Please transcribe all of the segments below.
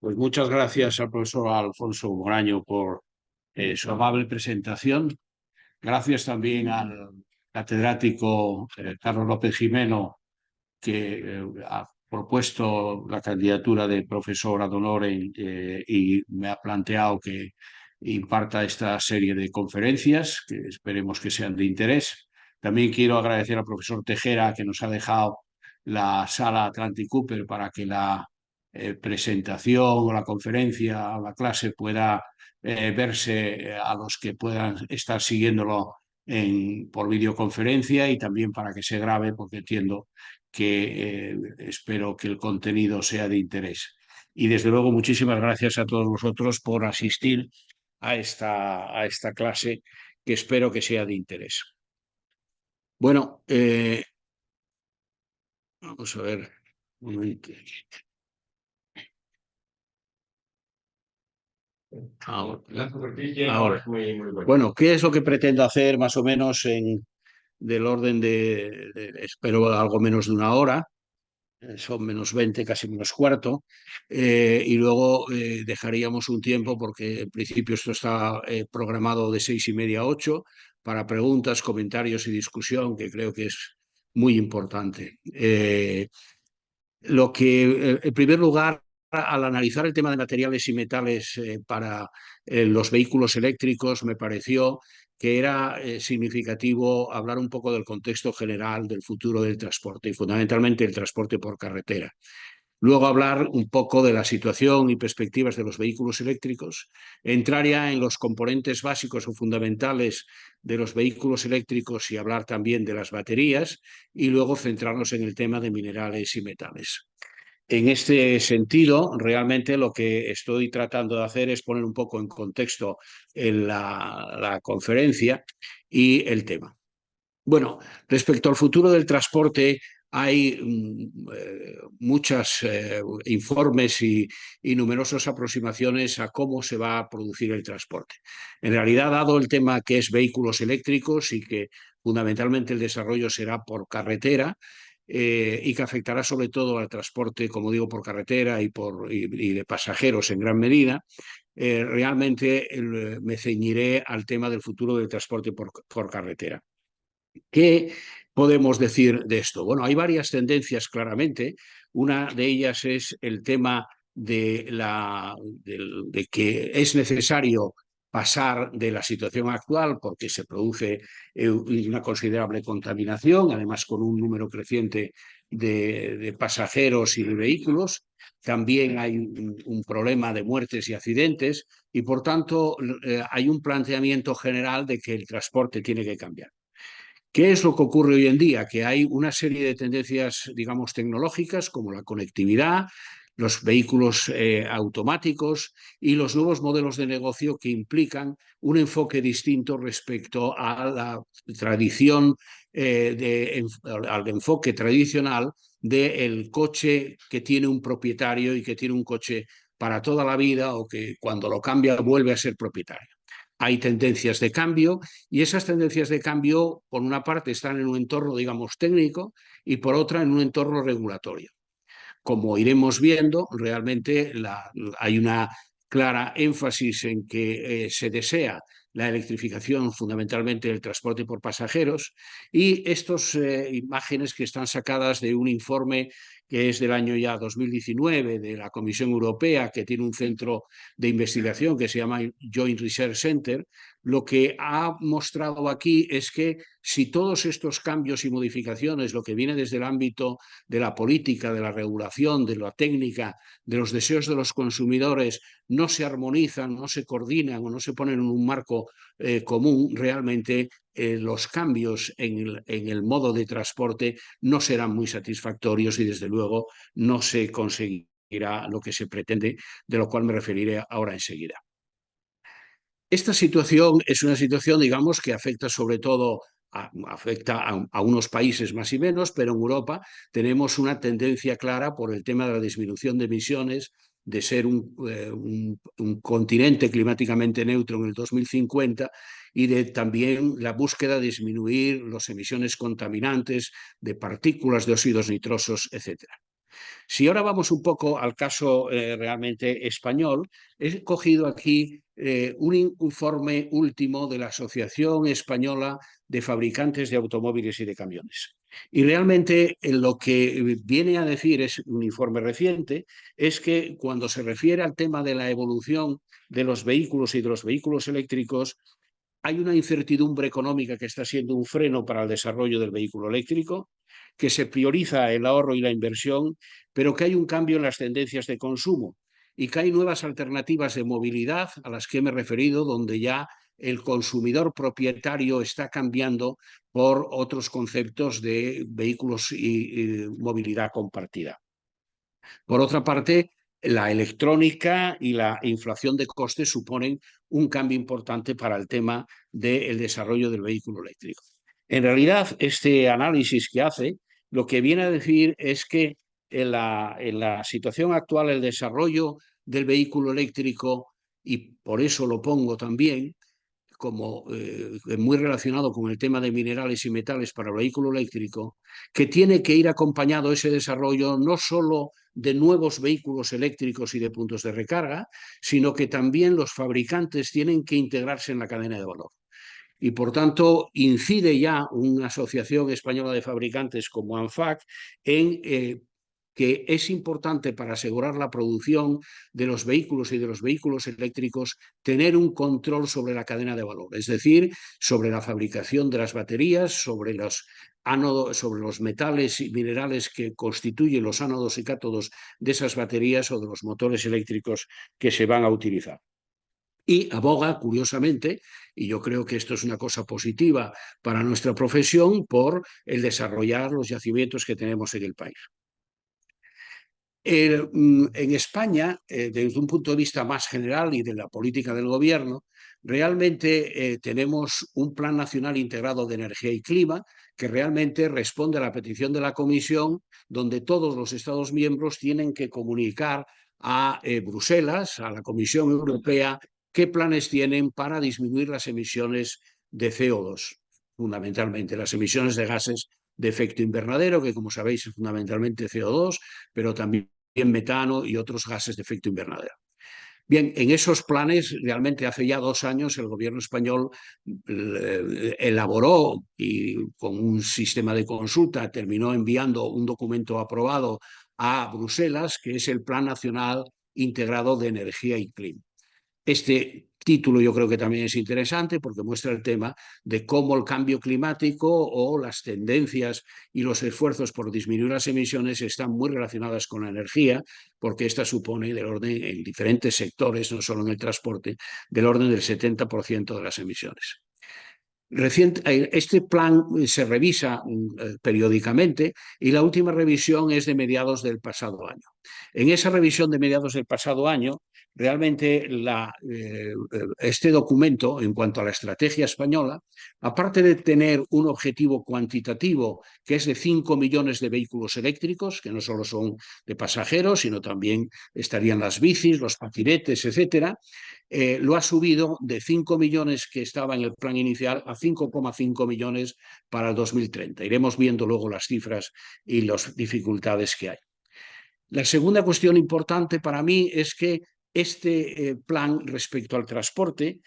Pues muchas gracias al profesor Alfonso Moraño por su amable presentación. Gracias también al catedrático Carlos López Jimeno, que ha propuesto la candidatura de profesor ad honorem y me ha planteado que imparta esta serie de conferencias, que esperemos que sean de interés. También quiero agradecer al profesor Tejera, que nos ha dejado la sala Atlantic Cooper para que la presentación o la conferencia o la clase pueda verse a los que puedan estar siguiéndolo por videoconferencia, y también para que se grabe, porque entiendo que espero que el contenido sea de interés. Y desde luego muchísimas gracias a todos vosotros por asistir a esta clase, que espero que sea de interés. Bueno, vamos a ver un momento. Ahora. Bueno, ¿qué es lo que pretendo hacer más o menos del orden espero algo menos de una hora? Son menos 20, casi menos cuarto, y luego dejaríamos un tiempo, porque en principio esto está programado de 6:30 a 8, para preguntas, comentarios y discusión, que creo que es muy importante. En primer lugar, al analizar el tema de materiales y metales para los vehículos eléctricos, me pareció que era significativo hablar un poco del contexto general del futuro del transporte, y fundamentalmente el transporte por carretera. Luego hablar un poco de la situación y perspectivas de los vehículos eléctricos, entrar ya en los componentes básicos o fundamentales de los vehículos eléctricos y hablar también de las baterías, y luego centrarnos en el tema de minerales y metales. En este sentido, realmente lo que estoy tratando de hacer es poner un poco en contexto la conferencia y el tema. Bueno, respecto al futuro del transporte, hay muchos informes y numerosas aproximaciones a cómo se va a producir el transporte. En realidad, dado el tema que es vehículos eléctricos y que fundamentalmente el desarrollo será por carretera, y que afectará sobre todo al transporte, como digo, por carretera y de pasajeros en gran medida, realmente me ceñiré al tema del futuro del transporte por carretera. ¿Qué podemos decir de esto? Bueno, hay varias tendencias claramente. Una de ellas es el tema de que es necesario pasar de la situación actual, porque se produce una considerable contaminación, además con un número creciente de pasajeros y de vehículos. También hay un problema de muertes y accidentes, y por tanto hay un planteamiento general de que el transporte tiene que cambiar. ¿Qué es lo que ocurre hoy en día? Que hay una serie de tendencias, digamos, tecnológicas, como la conectividad, los vehículos automáticos y los nuevos modelos de negocio, que implican un enfoque distinto respecto a la tradición, al enfoque tradicional del coche que tiene un propietario y que tiene un coche para toda la vida, o que cuando lo cambia vuelve a ser propietario. Hay tendencias de cambio, y esas tendencias de cambio, por una parte, están en un entorno, digamos, técnico, y por otra, en un entorno regulatorio. Como iremos viendo, realmente hay una clara énfasis en que se desea la electrificación fundamentalmente del transporte por pasajeros, y estas imágenes que están sacadas de un informe que es del año ya 2019 de la Comisión Europea, que tiene un centro de investigación que se llama Joint Research Center, lo que ha mostrado aquí es que si todos estos cambios y modificaciones, lo que viene desde el ámbito de la política, de la regulación, de la técnica, de los deseos de los consumidores, no se armonizan, no se coordinan o no se ponen en un marco común, realmente los cambios en el modo de transporte no serán muy satisfactorios, y desde luego no se conseguirá lo que se pretende, de lo cual me referiré ahora enseguida. Esta situación es una situación, digamos, que afecta sobre todo a unos países más y menos, pero en Europa tenemos una tendencia clara por el tema de la disminución de emisiones, de ser un continente climáticamente neutro en el 2050, y de también la búsqueda de disminuir las emisiones contaminantes de partículas, de óxidos nitrosos, etc. Si ahora vamos un poco al caso realmente español, he cogido aquí un informe último de la Asociación Española de Fabricantes de Automóviles y de Camiones. Y realmente lo que viene a decir, es un informe reciente, es que cuando se refiere al tema de la evolución de los vehículos y de los vehículos eléctricos, hay una incertidumbre económica que está siendo un freno para el desarrollo del vehículo eléctrico, que se prioriza el ahorro y la inversión, pero que hay un cambio en las tendencias de consumo y que hay nuevas alternativas de movilidad a las que me he referido, donde ya el consumidor propietario está cambiando por otros conceptos de vehículos y movilidad compartida. Por otra parte, la electrónica y la inflación de costes suponen un cambio importante para el tema del desarrollo del vehículo eléctrico. En realidad, este análisis que hace lo que viene a decir es que en la situación actual el desarrollo del vehículo eléctrico, y por eso lo pongo también, como muy relacionado con el tema de minerales y metales para el vehículo eléctrico, que tiene que ir acompañado ese desarrollo no solo de nuevos vehículos eléctricos y de puntos de recarga, sino que también los fabricantes tienen que integrarse en la cadena de valor. Y por tanto, incide ya una asociación española de fabricantes como ANFAC en que es importante, para asegurar la producción de los vehículos y de los vehículos eléctricos, tener un control sobre la cadena de valor, es decir, sobre la fabricación de las baterías, sobre los ánodos, sobre los metales y minerales que constituyen los ánodos y cátodos de esas baterías o de los motores eléctricos que se van a utilizar. Y aboga, curiosamente, y yo creo que esto es una cosa positiva para nuestra profesión, por el desarrollar los yacimientos que tenemos en el país. En España, desde un punto de vista más general y de la política del gobierno, realmente tenemos un Plan Nacional Integrado de Energía y Clima que realmente responde a la petición de la Comisión, donde todos los Estados miembros tienen que comunicar a Bruselas, a la Comisión Europea, qué planes tienen para disminuir las emisiones de CO2, fundamentalmente las emisiones de gases de efecto invernadero, que como sabéis es fundamentalmente CO2, pero también metano y otros gases de efecto invernadero. Bien, en esos planes, realmente hace ya 2 años, el gobierno español elaboró, y con un sistema de consulta terminó enviando un documento aprobado a Bruselas, que es el Plan Nacional Integrado de Energía y Clima. Este título yo creo que también es interesante porque muestra el tema de cómo el cambio climático o las tendencias y los esfuerzos por disminuir las emisiones están muy relacionadas con la energía, porque esta supone del orden, en diferentes sectores, no solo en el transporte, del orden del 70% de las emisiones. Este plan se revisa periódicamente, y la última revisión es de mediados del pasado año. En esa revisión de mediados del pasado año, realmente este documento, en cuanto a la estrategia española, aparte de tener un objetivo cuantitativo que es de 5 millones de vehículos eléctricos, que no solo son de pasajeros, sino también estarían las bicis, los patinetes, etcétera, lo ha subido de 5 millones que estaba en el plan inicial a 5,5 millones para el 2030. Iremos viendo luego las cifras y las dificultades que hay. La segunda cuestión importante para mí es que este plan respecto al transporte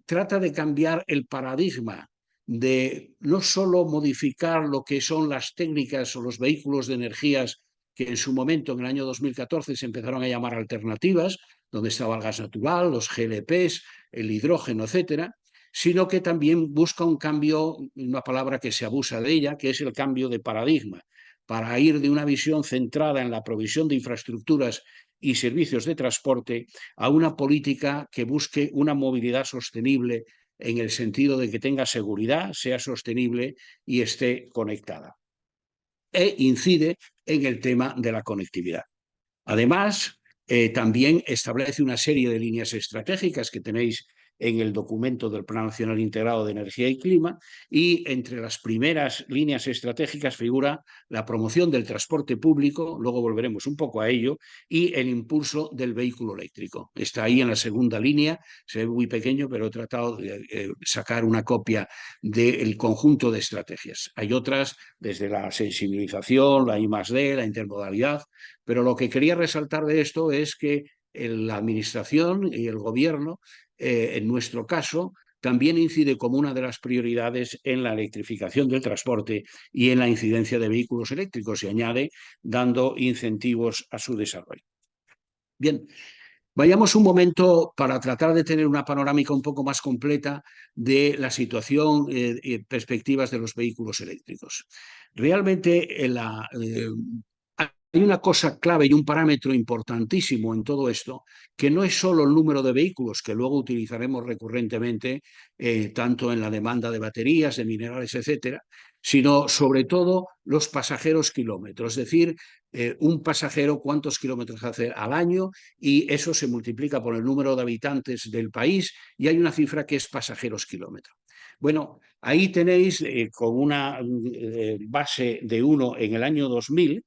trata de cambiar el paradigma de no solo modificar lo que son las técnicas o los vehículos de energías que en su momento, en el año 2014, se empezaron a llamar alternativas, donde estaba el gas natural, los GLPs, el hidrógeno, etcétera, sino que también busca un cambio, una palabra que se abusa de ella, que es el cambio de paradigma, para ir de una visión centrada en la provisión de infraestructuras y servicios de transporte a una política que busque una movilidad sostenible, en el sentido de que tenga seguridad, sea sostenible y esté conectada. E incide en el tema de la conectividad. Además, también establece una serie de líneas estratégicas que tenéis en el documento del Plan Nacional Integrado de Energía y Clima, y entre las primeras líneas estratégicas figura la promoción del transporte público, luego volveremos un poco a ello, y el impulso del vehículo eléctrico. Está ahí en la segunda línea, se ve muy pequeño, pero he tratado de sacar una copia del conjunto de estrategias. Hay otras, desde la sensibilización, la I+D, la intermodalidad, pero lo que quería resaltar de esto es que la Administración y el Gobierno, en nuestro caso, también incide como una de las prioridades en la electrificación del transporte y en la incidencia de vehículos eléctricos, y añade, dando incentivos a su desarrollo. Bien, vayamos un momento para tratar de tener una panorámica un poco más completa de la situación y perspectivas de los vehículos eléctricos. Realmente hay una cosa clave y un parámetro importantísimo en todo esto, que no es solo el número de vehículos, que luego utilizaremos recurrentemente, tanto en la demanda de baterías, de minerales, etcétera, sino sobre todo los pasajeros kilómetros, es decir, un pasajero cuántos kilómetros hace al año, y eso se multiplica por el número de habitantes del país y hay una cifra que es pasajeros kilómetro. Bueno, ahí tenéis con una base de 1 en el año 2000,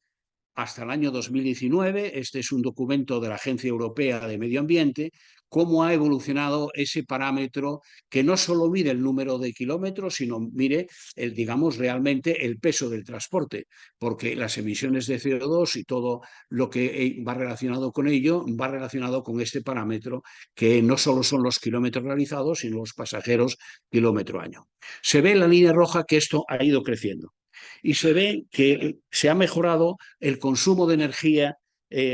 hasta el año 2019, este es un documento de la Agencia Europea de Medio Ambiente, cómo ha evolucionado ese parámetro que no solo mide el número de kilómetros, sino mide, digamos, realmente el peso del transporte, porque las emisiones de CO2 y todo lo que va relacionado con ello va relacionado con este parámetro, que no solo son los kilómetros realizados, sino los pasajeros kilómetro año. Se ve en la línea roja que esto ha ido creciendo y se ve que se ha mejorado el consumo de energía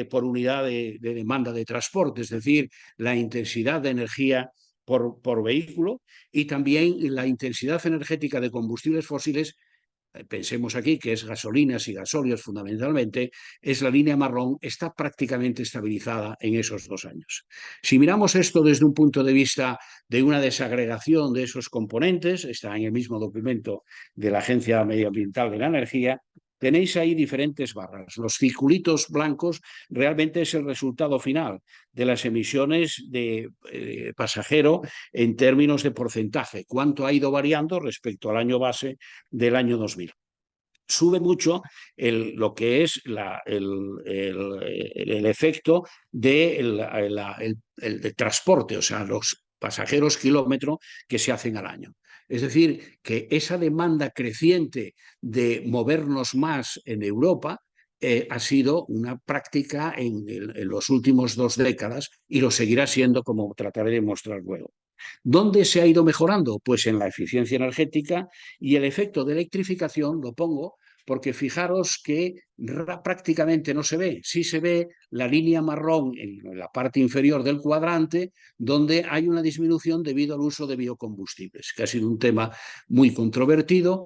por unidad de demanda de transporte, es decir, la intensidad de energía por vehículo, y también la intensidad energética de combustibles fósiles. Pensemos aquí que es gasolinas y gasóleos fundamentalmente, es la línea marrón, está prácticamente estabilizada en esos 2 años. Si miramos esto desde un punto de vista de una desagregación de esos componentes, está en el mismo documento de la Agencia Medioambiental de la Energía, tenéis ahí diferentes barras. Los circulitos blancos realmente es el resultado final de las emisiones de pasajero en términos de porcentaje, cuánto ha ido variando respecto al año base del año 2000. Sube mucho lo que es el efecto del transporte, o sea, los pasajeros kilómetro que se hacen al año. Es decir, que esa demanda creciente de movernos más en Europa ha sido una práctica en los últimos 2 décadas y lo seguirá siendo, como trataré de mostrar luego. ¿Dónde se ha ido mejorando? Pues en la eficiencia energética, y el efecto de electrificación lo pongo porque fijaros que prácticamente no se ve. Sí se ve la línea marrón en la parte inferior del cuadrante, donde hay una disminución debido al uso de biocombustibles, que ha sido un tema muy controvertido,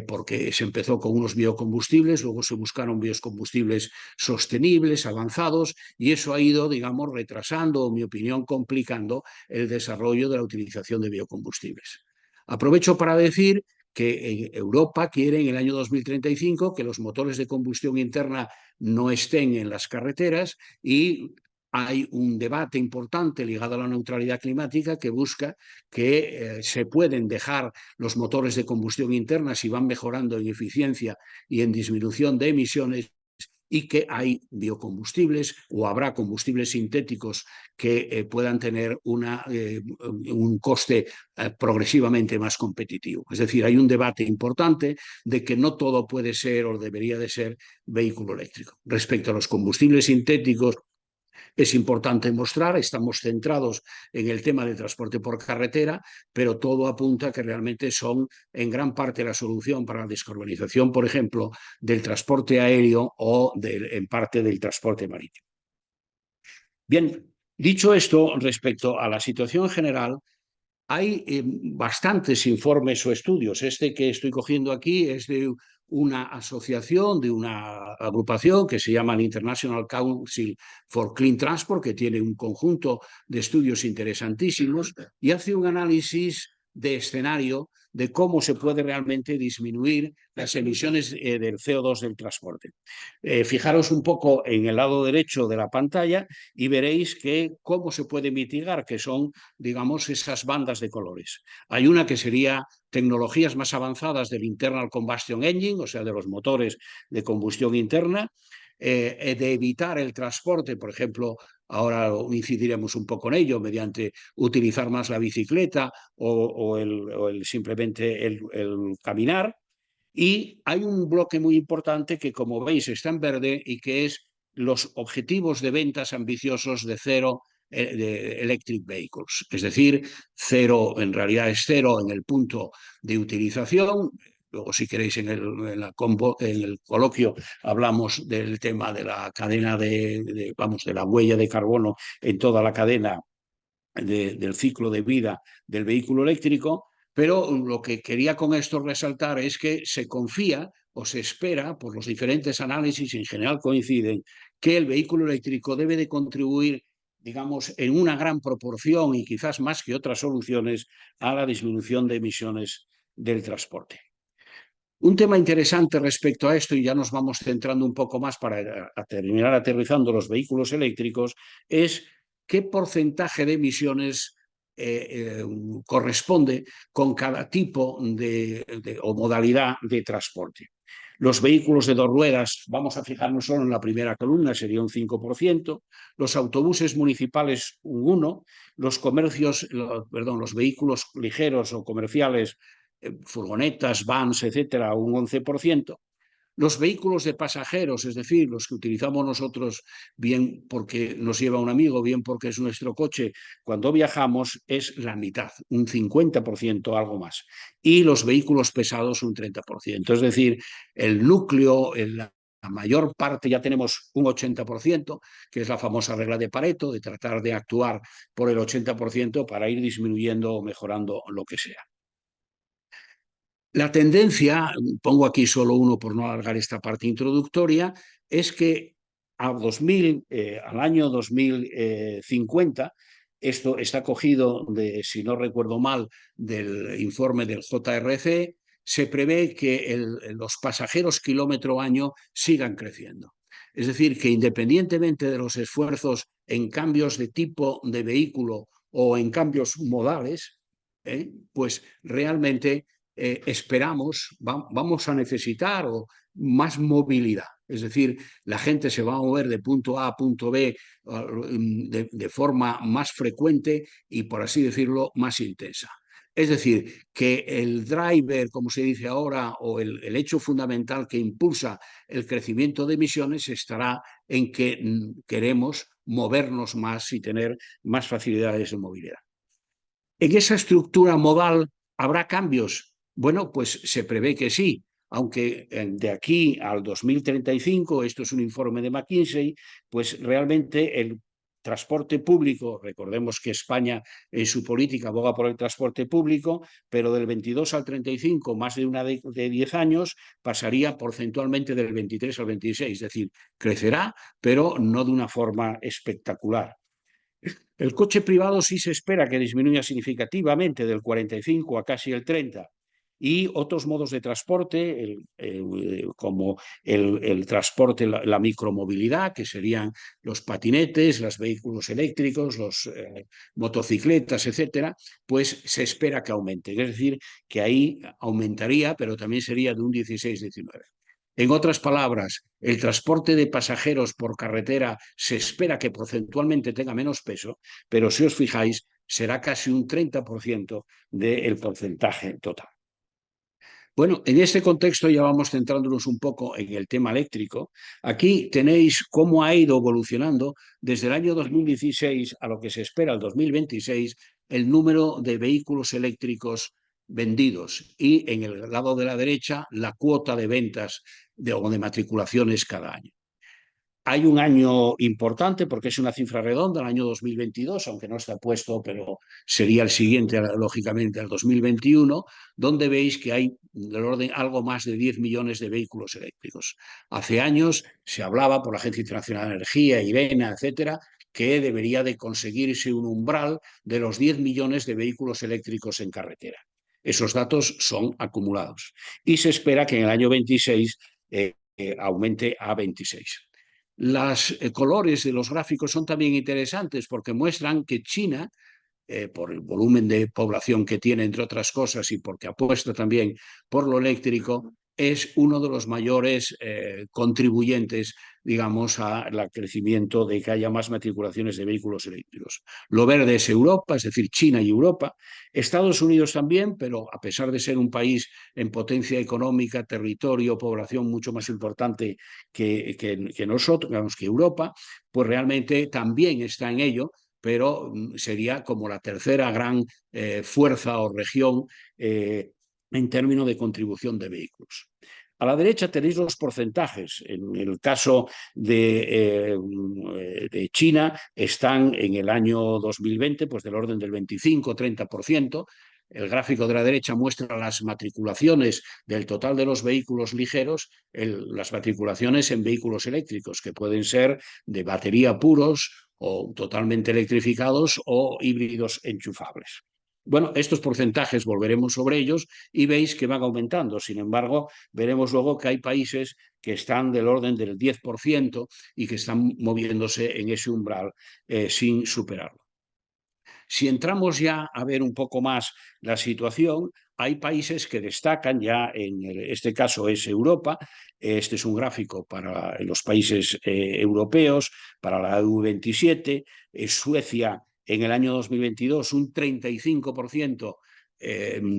porque se empezó con unos biocombustibles, luego se buscaron biocombustibles sostenibles, avanzados, y eso ha ido, digamos, retrasando, o en mi opinión, complicando el desarrollo de la utilización de biocombustibles. Aprovecho para decir que Europa quiere en el año 2035 que los motores de combustión interna no estén en las carreteras, y hay un debate importante ligado a la neutralidad climática que busca que se pueden dejar los motores de combustión interna si van mejorando en eficiencia y en disminución de emisiones, y que hay biocombustibles o habrá combustibles sintéticos que puedan tener un coste progresivamente más competitivo. Es decir, hay un debate importante de que no todo puede ser o debería de ser vehículo eléctrico. Respecto a los combustibles sintéticos, es importante mostrar, estamos centrados en el tema del transporte por carretera, pero todo apunta a que realmente son en gran parte la solución para la descarbonización, por ejemplo, del transporte aéreo o en parte del transporte marítimo. Bien, dicho esto, respecto a la situación general, hay bastantes informes o estudios. Este que estoy cogiendo aquí es de una asociación, de una agrupación que se llama el International Council for Clean Transport, que tiene un conjunto de estudios interesantísimos y hace un análisis de escenario de cómo se puede realmente disminuir las emisiones del CO2 del transporte. Fijaros un poco en el lado derecho de la pantalla y veréis que cómo se puede mitigar, que son, digamos, esas bandas de colores. Hay una que sería tecnologías más avanzadas del internal combustion engine, o sea, de los motores de combustión interna, de evitar el transporte, por ejemplo, ahora incidiremos un poco en ello, mediante utilizar más la bicicleta o simplemente el caminar. Y hay un bloque muy importante que, como veis, está en verde y que es los objetivos de ventas ambiciosos de cero de electric vehicles. Es decir, cero, en realidad es cero en el punto de utilización. Luego, si queréis, en el coloquio hablamos del tema de la cadena de la huella de carbono en toda la cadena del ciclo de vida del vehículo eléctrico, pero lo que quería con esto resaltar es que se confía o se espera, por los diferentes análisis, en general coinciden, que el vehículo eléctrico debe de contribuir, digamos, en una gran proporción y quizás más que otras soluciones a la disminución de emisiones del transporte. Un tema interesante respecto a esto, y ya nos vamos centrando un poco más para terminar aterrizando los vehículos eléctricos, es qué porcentaje de emisiones corresponde con cada tipo o modalidad de transporte. Los vehículos de dos ruedas, vamos a fijarnos solo en la primera columna, sería un 5%, los autobuses municipales un 1%, los vehículos ligeros o comerciales, furgonetas, vans, etcétera, un 11%. Los vehículos de pasajeros, es decir, los que utilizamos nosotros bien porque nos lleva un amigo, bien porque es nuestro coche, cuando viajamos es la mitad, un 50%, algo más. Y los vehículos pesados un 30%. Es decir, el núcleo, la mayor parte, ya tenemos un 80%, que es la famosa regla de Pareto, de tratar de actuar por el 80% para ir disminuyendo o mejorando lo que sea. La tendencia, pongo aquí solo uno por no alargar esta parte introductoria, es que al año 2050, esto está cogido, si no recuerdo mal, del informe del JRC, se prevé que los pasajeros kilómetro año sigan creciendo. Es decir, que independientemente de los esfuerzos en cambios de tipo de vehículo o en cambios modales, pues realmente vamos a necesitar más movilidad. Es decir, la gente se va a mover de punto A a punto B de forma más frecuente y, por así decirlo, más intensa. Es decir, que el driver, como se dice ahora, o el hecho fundamental que impulsa el crecimiento de emisiones estará en que queremos movernos más y tener más facilidades de movilidad. ¿En esa estructura modal habrá cambios? Bueno, pues se prevé que sí, aunque de aquí al 2035, esto es un informe de McKinsey, pues realmente el transporte público, recordemos que España en su política aboga por el transporte público, pero del 22 al 35, más de 10 años, pasaría porcentualmente del 23 al 26, es decir, crecerá, pero no de una forma espectacular. El coche privado sí se espera que disminuya significativamente del 45 a casi el 30. Y otros modos de transporte, como el transporte, la micromovilidad, que serían los patinetes, los vehículos eléctricos, los motocicletas, etcétera, pues se espera que aumente. Es decir, que ahí aumentaría, pero también sería de un 16-19. En otras palabras, el transporte de pasajeros por carretera se espera que porcentualmente tenga menos peso, pero si os fijáis, será casi un 30% del porcentaje total. Bueno, en este contexto ya vamos centrándonos un poco en el tema eléctrico. Aquí tenéis cómo ha ido evolucionando desde el año 2016 a lo que se espera el 2026 el número de vehículos eléctricos vendidos y en el lado de la derecha la cuota de ventas o de matriculaciones cada año. Hay un año importante porque es una cifra redonda, el año 2022, aunque no está puesto, pero sería el siguiente, lógicamente, el 2021, donde veis que hay del orden algo más de 10 millones de vehículos eléctricos. Hace años se hablaba por la Agencia Internacional de Energía, IRENA, etcétera, que debería de conseguirse un umbral de los 10 millones de vehículos eléctricos en carretera. Esos datos son acumulados y se espera que en el año 26 aumente a 26. Los colores de los gráficos son también interesantes porque muestran que China, por el volumen de población que tiene, entre otras cosas, y porque apuesta también por lo eléctrico, es uno de los mayores contribuyentes, digamos, al crecimiento de que haya más matriculaciones de vehículos eléctricos. Lo verde es Europa, es decir, China y Europa. Estados Unidos también, pero a pesar de ser un país en potencia económica, territorio, población mucho más importante que nosotros, digamos, que Europa, pues realmente también está en ello, pero sería como la tercera gran fuerza o región en términos de contribución de vehículos. A la derecha tenéis los porcentajes. En el caso de China están en el año 2020 pues del orden del 25-30%. El gráfico de la derecha muestra las matriculaciones del total de los vehículos ligeros, las matriculaciones en vehículos eléctricos, que pueden ser de batería puros o totalmente electrificados o híbridos enchufables. Bueno, estos porcentajes volveremos sobre ellos y veis que van aumentando. Sin embargo, veremos luego que hay países que están del orden del 10% y que están moviéndose en ese umbral sin superarlo. Si entramos ya a ver un poco más la situación, hay países que destacan ya, en este caso es Europa, este es un gráfico para los países europeos, para la EU27, Suecia en el año 2022 un 35%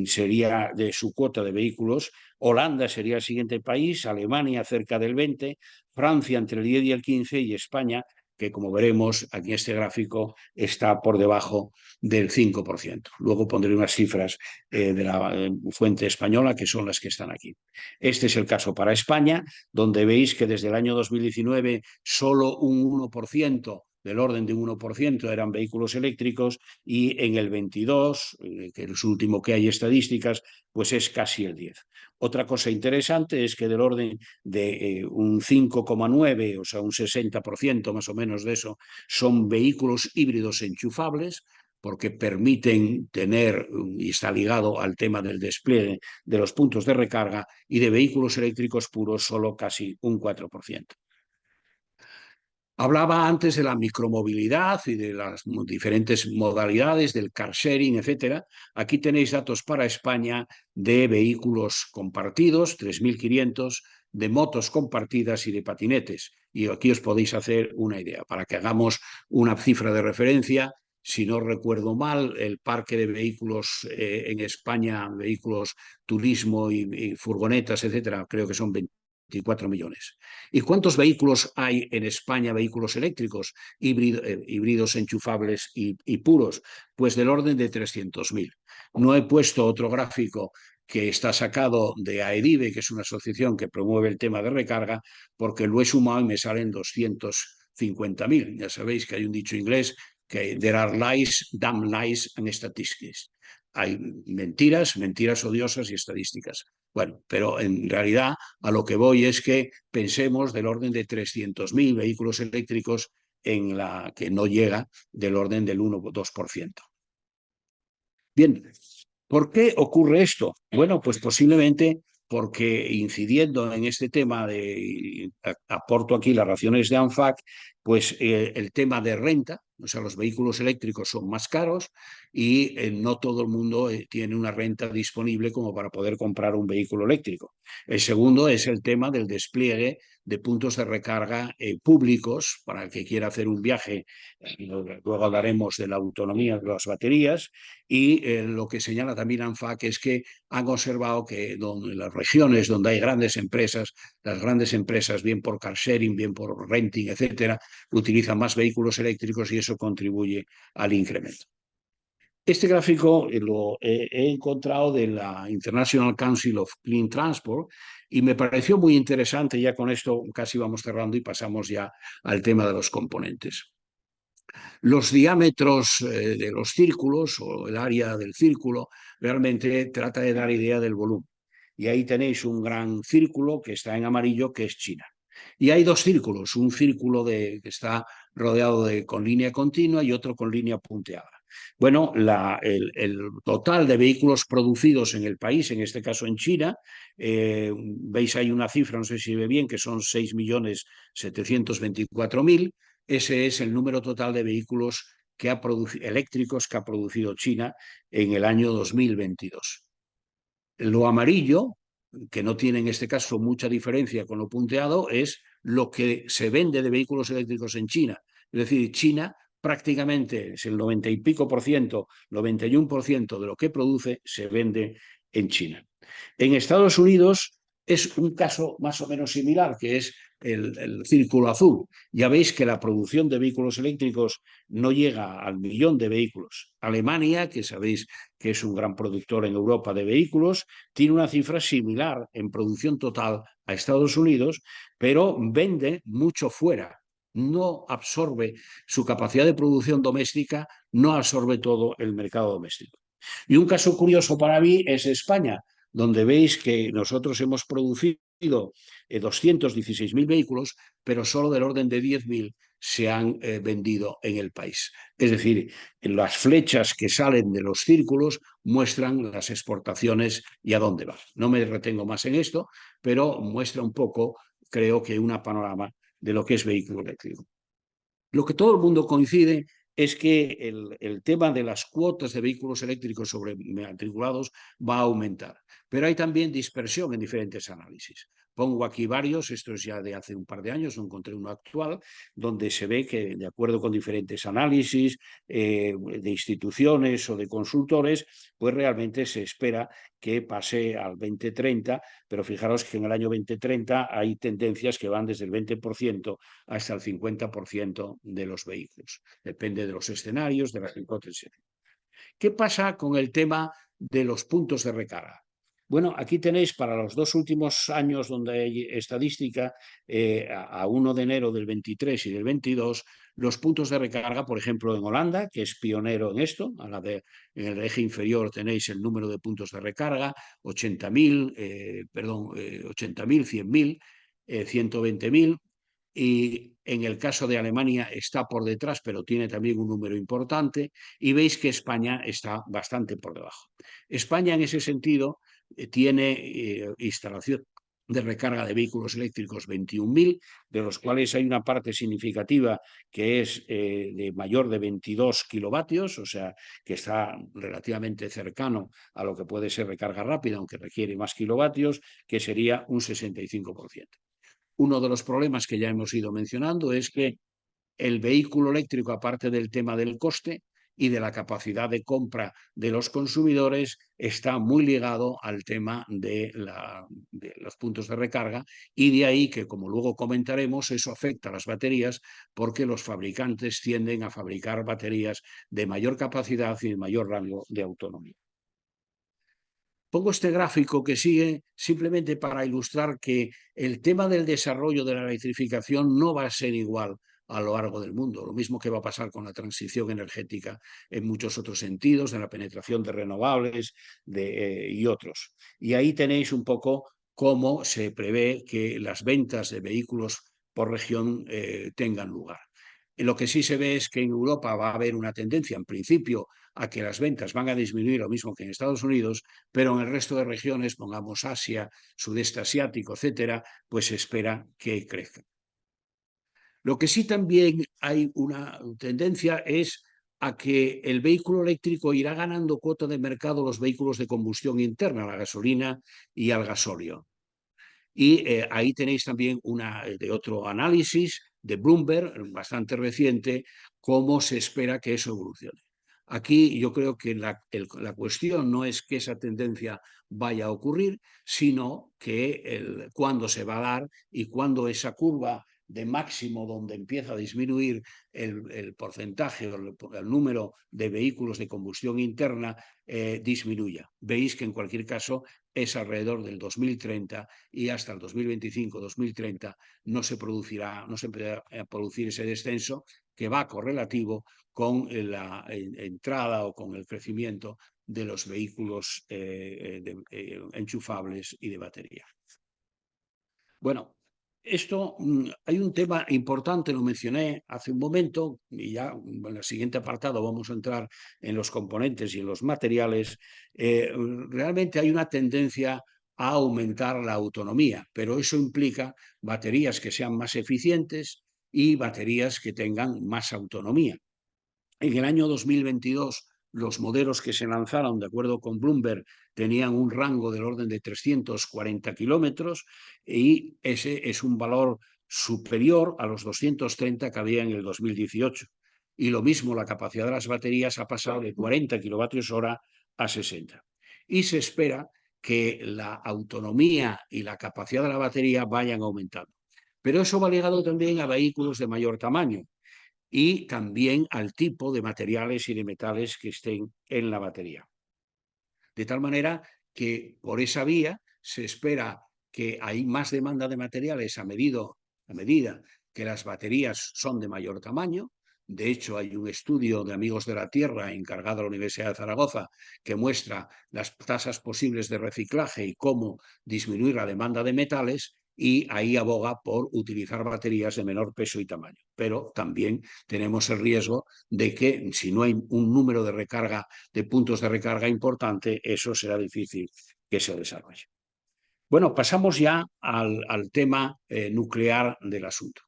sería de su cuota de vehículos, Holanda sería el siguiente país, Alemania cerca del 20%, Francia entre el 10 y el 15% y España, que como veremos aquí en este gráfico está por debajo del 5%. Luego pondré unas cifras de la fuente española que son las que están aquí. Este es el caso para España, donde veis que desde el año 2019 solo un 1%, del orden de un 1%, eran vehículos eléctricos y en el 22, que es el último que hay estadísticas, pues es casi el 10%. Otra cosa interesante es que del orden de un 5,9, o sea, un 60% más o menos de eso, son vehículos híbridos enchufables, porque permiten tener, y está ligado al tema del despliegue de los puntos de recarga, y de vehículos eléctricos puros solo casi un 4%. Hablaba antes de la micromovilidad y de las diferentes modalidades del car sharing, etcétera. Aquí tenéis datos para España de vehículos compartidos, 3.500, de motos compartidas y de patinetes. Y aquí os podéis hacer una idea. Para que hagamos una cifra de referencia, si no recuerdo mal, el parque de vehículos en España, vehículos turismo y furgonetas, etcétera, creo que son 24 millones. ¿Y cuántos vehículos hay en España, vehículos eléctricos, híbridos enchufables y puros? Pues del orden de 300.000. No he puesto otro gráfico que está sacado de AEDIVE, que es una asociación que promueve el tema de recarga, porque lo he sumado y me salen 250.000. Ya sabéis que hay un dicho inglés que there are lies, damn lies and statistics. Hay mentiras, mentiras odiosas y estadísticas. Bueno, pero en realidad a lo que voy es que pensemos del orden de 300.000 vehículos eléctricos en la que no llega del orden del 1 o 2%. Bien, ¿por qué ocurre esto? Bueno, pues posiblemente porque incidiendo en este tema aporto aquí las razones de ANFAC, pues el tema de renta, o sea, los vehículos eléctricos son más caros y no todo el mundo tiene una renta disponible como para poder comprar un vehículo eléctrico. El segundo es el tema del despliegue de puntos de recarga públicos para el que quiera hacer un viaje. Luego hablaremos de la autonomía de las baterías y lo que señala también ANFAC es que han observado que en las regiones donde hay grandes empresas, las grandes empresas, bien por car sharing, bien por renting, etcétera, utilizan más vehículos eléctricos y eso contribuye al incremento. Este gráfico lo he encontrado de la International Council of Clean Transport y me pareció muy interesante. Ya con esto casi vamos cerrando y pasamos ya al tema de los componentes. Los diámetros de los círculos o el área del círculo realmente trata de dar idea del volumen. Y ahí tenéis un gran círculo que está en amarillo, que es China. Y hay dos círculos, un círculo que está rodeado con línea continua y otro con línea punteada. Bueno, el total de vehículos producidos en el país, en este caso en China, veis ahí una cifra, no sé si ve bien, que son 6.724.000. Ese es el número total de vehículos eléctricos que ha producido China en el año 2022. Lo amarillo, que no tiene en este caso mucha diferencia con lo punteado, es lo que se vende de vehículos eléctricos en China. Es decir, China prácticamente es el 90 y pico por ciento, 91% de lo que produce se vende en China. En Estados Unidos es un caso más o menos similar, que es el círculo azul. Ya veis que la producción de vehículos eléctricos no llega al 1.000.000 de vehículos. Alemania, que sabéis que es un gran productor en Europa de vehículos, tiene una cifra similar en producción total a Estados Unidos, pero vende mucho fuera. No absorbe su capacidad de producción doméstica, no absorbe todo el mercado doméstico. Y un caso curioso para mí es España, donde veis que nosotros hemos producido 216.000 vehículos, pero solo del orden de 10.000 se han vendido en el país. Es decir, las flechas que salen de los círculos muestran las exportaciones y a dónde van. No me retengo más en esto, pero muestra un poco, creo que, un panorama de lo que es vehículo eléctrico. Lo que todo el mundo coincide es que el tema de las cuotas de vehículos eléctricos sobre matriculados va a aumentar, pero hay también dispersión en diferentes análisis. Pongo aquí varios, esto es ya de hace un par de años, no encontré uno actual, donde se ve que, de acuerdo con diferentes análisis de instituciones o de consultores, pues realmente se espera que pase al 2030, pero fijaros que en el año 2030 hay tendencias que van desde el 20% hasta el 50% de los vehículos. Depende de los escenarios, de las hipótesis. ¿Qué pasa con el tema de los puntos de recarga? Bueno, aquí tenéis para los dos últimos años donde hay estadística, a 1 de enero del 23 y del 22, los puntos de recarga, por ejemplo, en Holanda, que es pionero en esto, en el eje inferior tenéis el número de puntos de recarga, 80.000, 80.000, 100.000, 120.000, y en el caso de Alemania está por detrás, pero tiene también un número importante, y veis que España está bastante por debajo. España, en ese sentido, tiene instalación de recarga de vehículos eléctricos 21.000, de los cuales hay una parte significativa que es de mayor de 22 kilovatios, o sea, que está relativamente cercano a lo que puede ser recarga rápida, aunque requiere más kilovatios, que sería un 65%. Uno de los problemas que ya hemos ido mencionando es que el vehículo eléctrico, aparte del tema del coste y de la capacidad de compra de los consumidores, está muy ligado al tema de los puntos de recarga, y de ahí que, como luego comentaremos, eso afecta a las baterías, porque los fabricantes tienden a fabricar baterías de mayor capacidad y de mayor rango de autonomía. Pongo este gráfico que sigue simplemente para ilustrar que el tema del desarrollo de la electrificación no va a ser igual a lo largo del mundo. Lo mismo que va a pasar con la transición energética en muchos otros sentidos, de la penetración de renovables y otros. Y ahí tenéis un poco cómo se prevé que las ventas de vehículos por región tengan lugar. Lo que sí se ve es que en Europa va a haber una tendencia, en principio, a que las ventas van a disminuir lo mismo que en Estados Unidos, pero en el resto de regiones, pongamos Asia, Sudeste Asiático, etcétera, pues se espera que crezcan. Lo que sí también hay una tendencia es a que el vehículo eléctrico irá ganando cuota de mercado los vehículos de combustión interna, la gasolina y al gasóleo. Y ahí tenéis también de otro análisis de Bloomberg, bastante reciente, cómo se espera que eso evolucione. Aquí yo creo que la cuestión no es que esa tendencia vaya a ocurrir, sino que cuándo se va a dar y cuándo esa curva de máximo donde empieza a disminuir el porcentaje o el número de vehículos de combustión interna disminuya. Veis que en cualquier caso es alrededor del 2030, y hasta el 2025-2030 no se empezará a producir ese descenso, que va correlativo con la entrada o con el crecimiento de los vehículos enchufables y de batería. Bueno, Esto, hay un tema importante, lo mencioné hace un momento, y ya en el siguiente apartado vamos a entrar en los componentes y en los materiales. Realmente hay una tendencia a aumentar la autonomía, pero eso implica baterías que sean más eficientes y baterías que tengan más autonomía. En el año 2022, los modelos que se lanzaron, de acuerdo con Bloomberg, tenían un rango del orden de 340 kilómetros y ese es un valor superior a los 230 que había en el 2018. Y lo mismo, la capacidad de las baterías ha pasado de 40 kilovatios hora a 60. Y se espera que la autonomía y la capacidad de la batería vayan aumentando. Pero eso va ligado también a vehículos de mayor tamaño y también al tipo de materiales y de metales que estén en la batería. De tal manera que por esa vía se espera que hay más demanda de materiales a medida que las baterías son de mayor tamaño. De hecho, hay un estudio de Amigos de la Tierra encargado a la Universidad de Zaragoza que muestra las tasas posibles de reciclaje y cómo disminuir la demanda de metales, y ahí aboga por utilizar baterías de menor peso y tamaño. Pero también tenemos el riesgo de que si no hay un número de puntos de recarga importante, eso será difícil que se desarrolle. Bueno, pasamos ya al tema nuclear del asunto.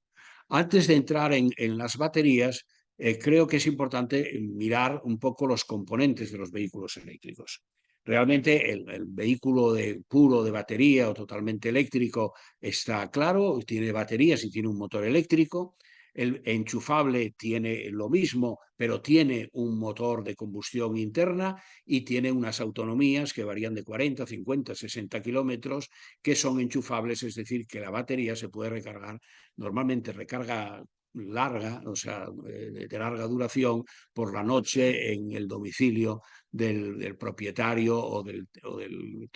Antes de entrar en las baterías, creo que es importante mirar un poco los componentes de los vehículos eléctricos. Realmente el vehículo puro de batería o totalmente eléctrico está claro, tiene baterías y tiene un motor eléctrico. El enchufable tiene lo mismo, pero tiene un motor de combustión interna y tiene unas autonomías que varían de 40, 50, 60 kilómetros, que son enchufables, es decir, que la batería se puede recargar, normalmente recarga larga, o sea, de larga duración, por la noche en el domicilio del propietario o del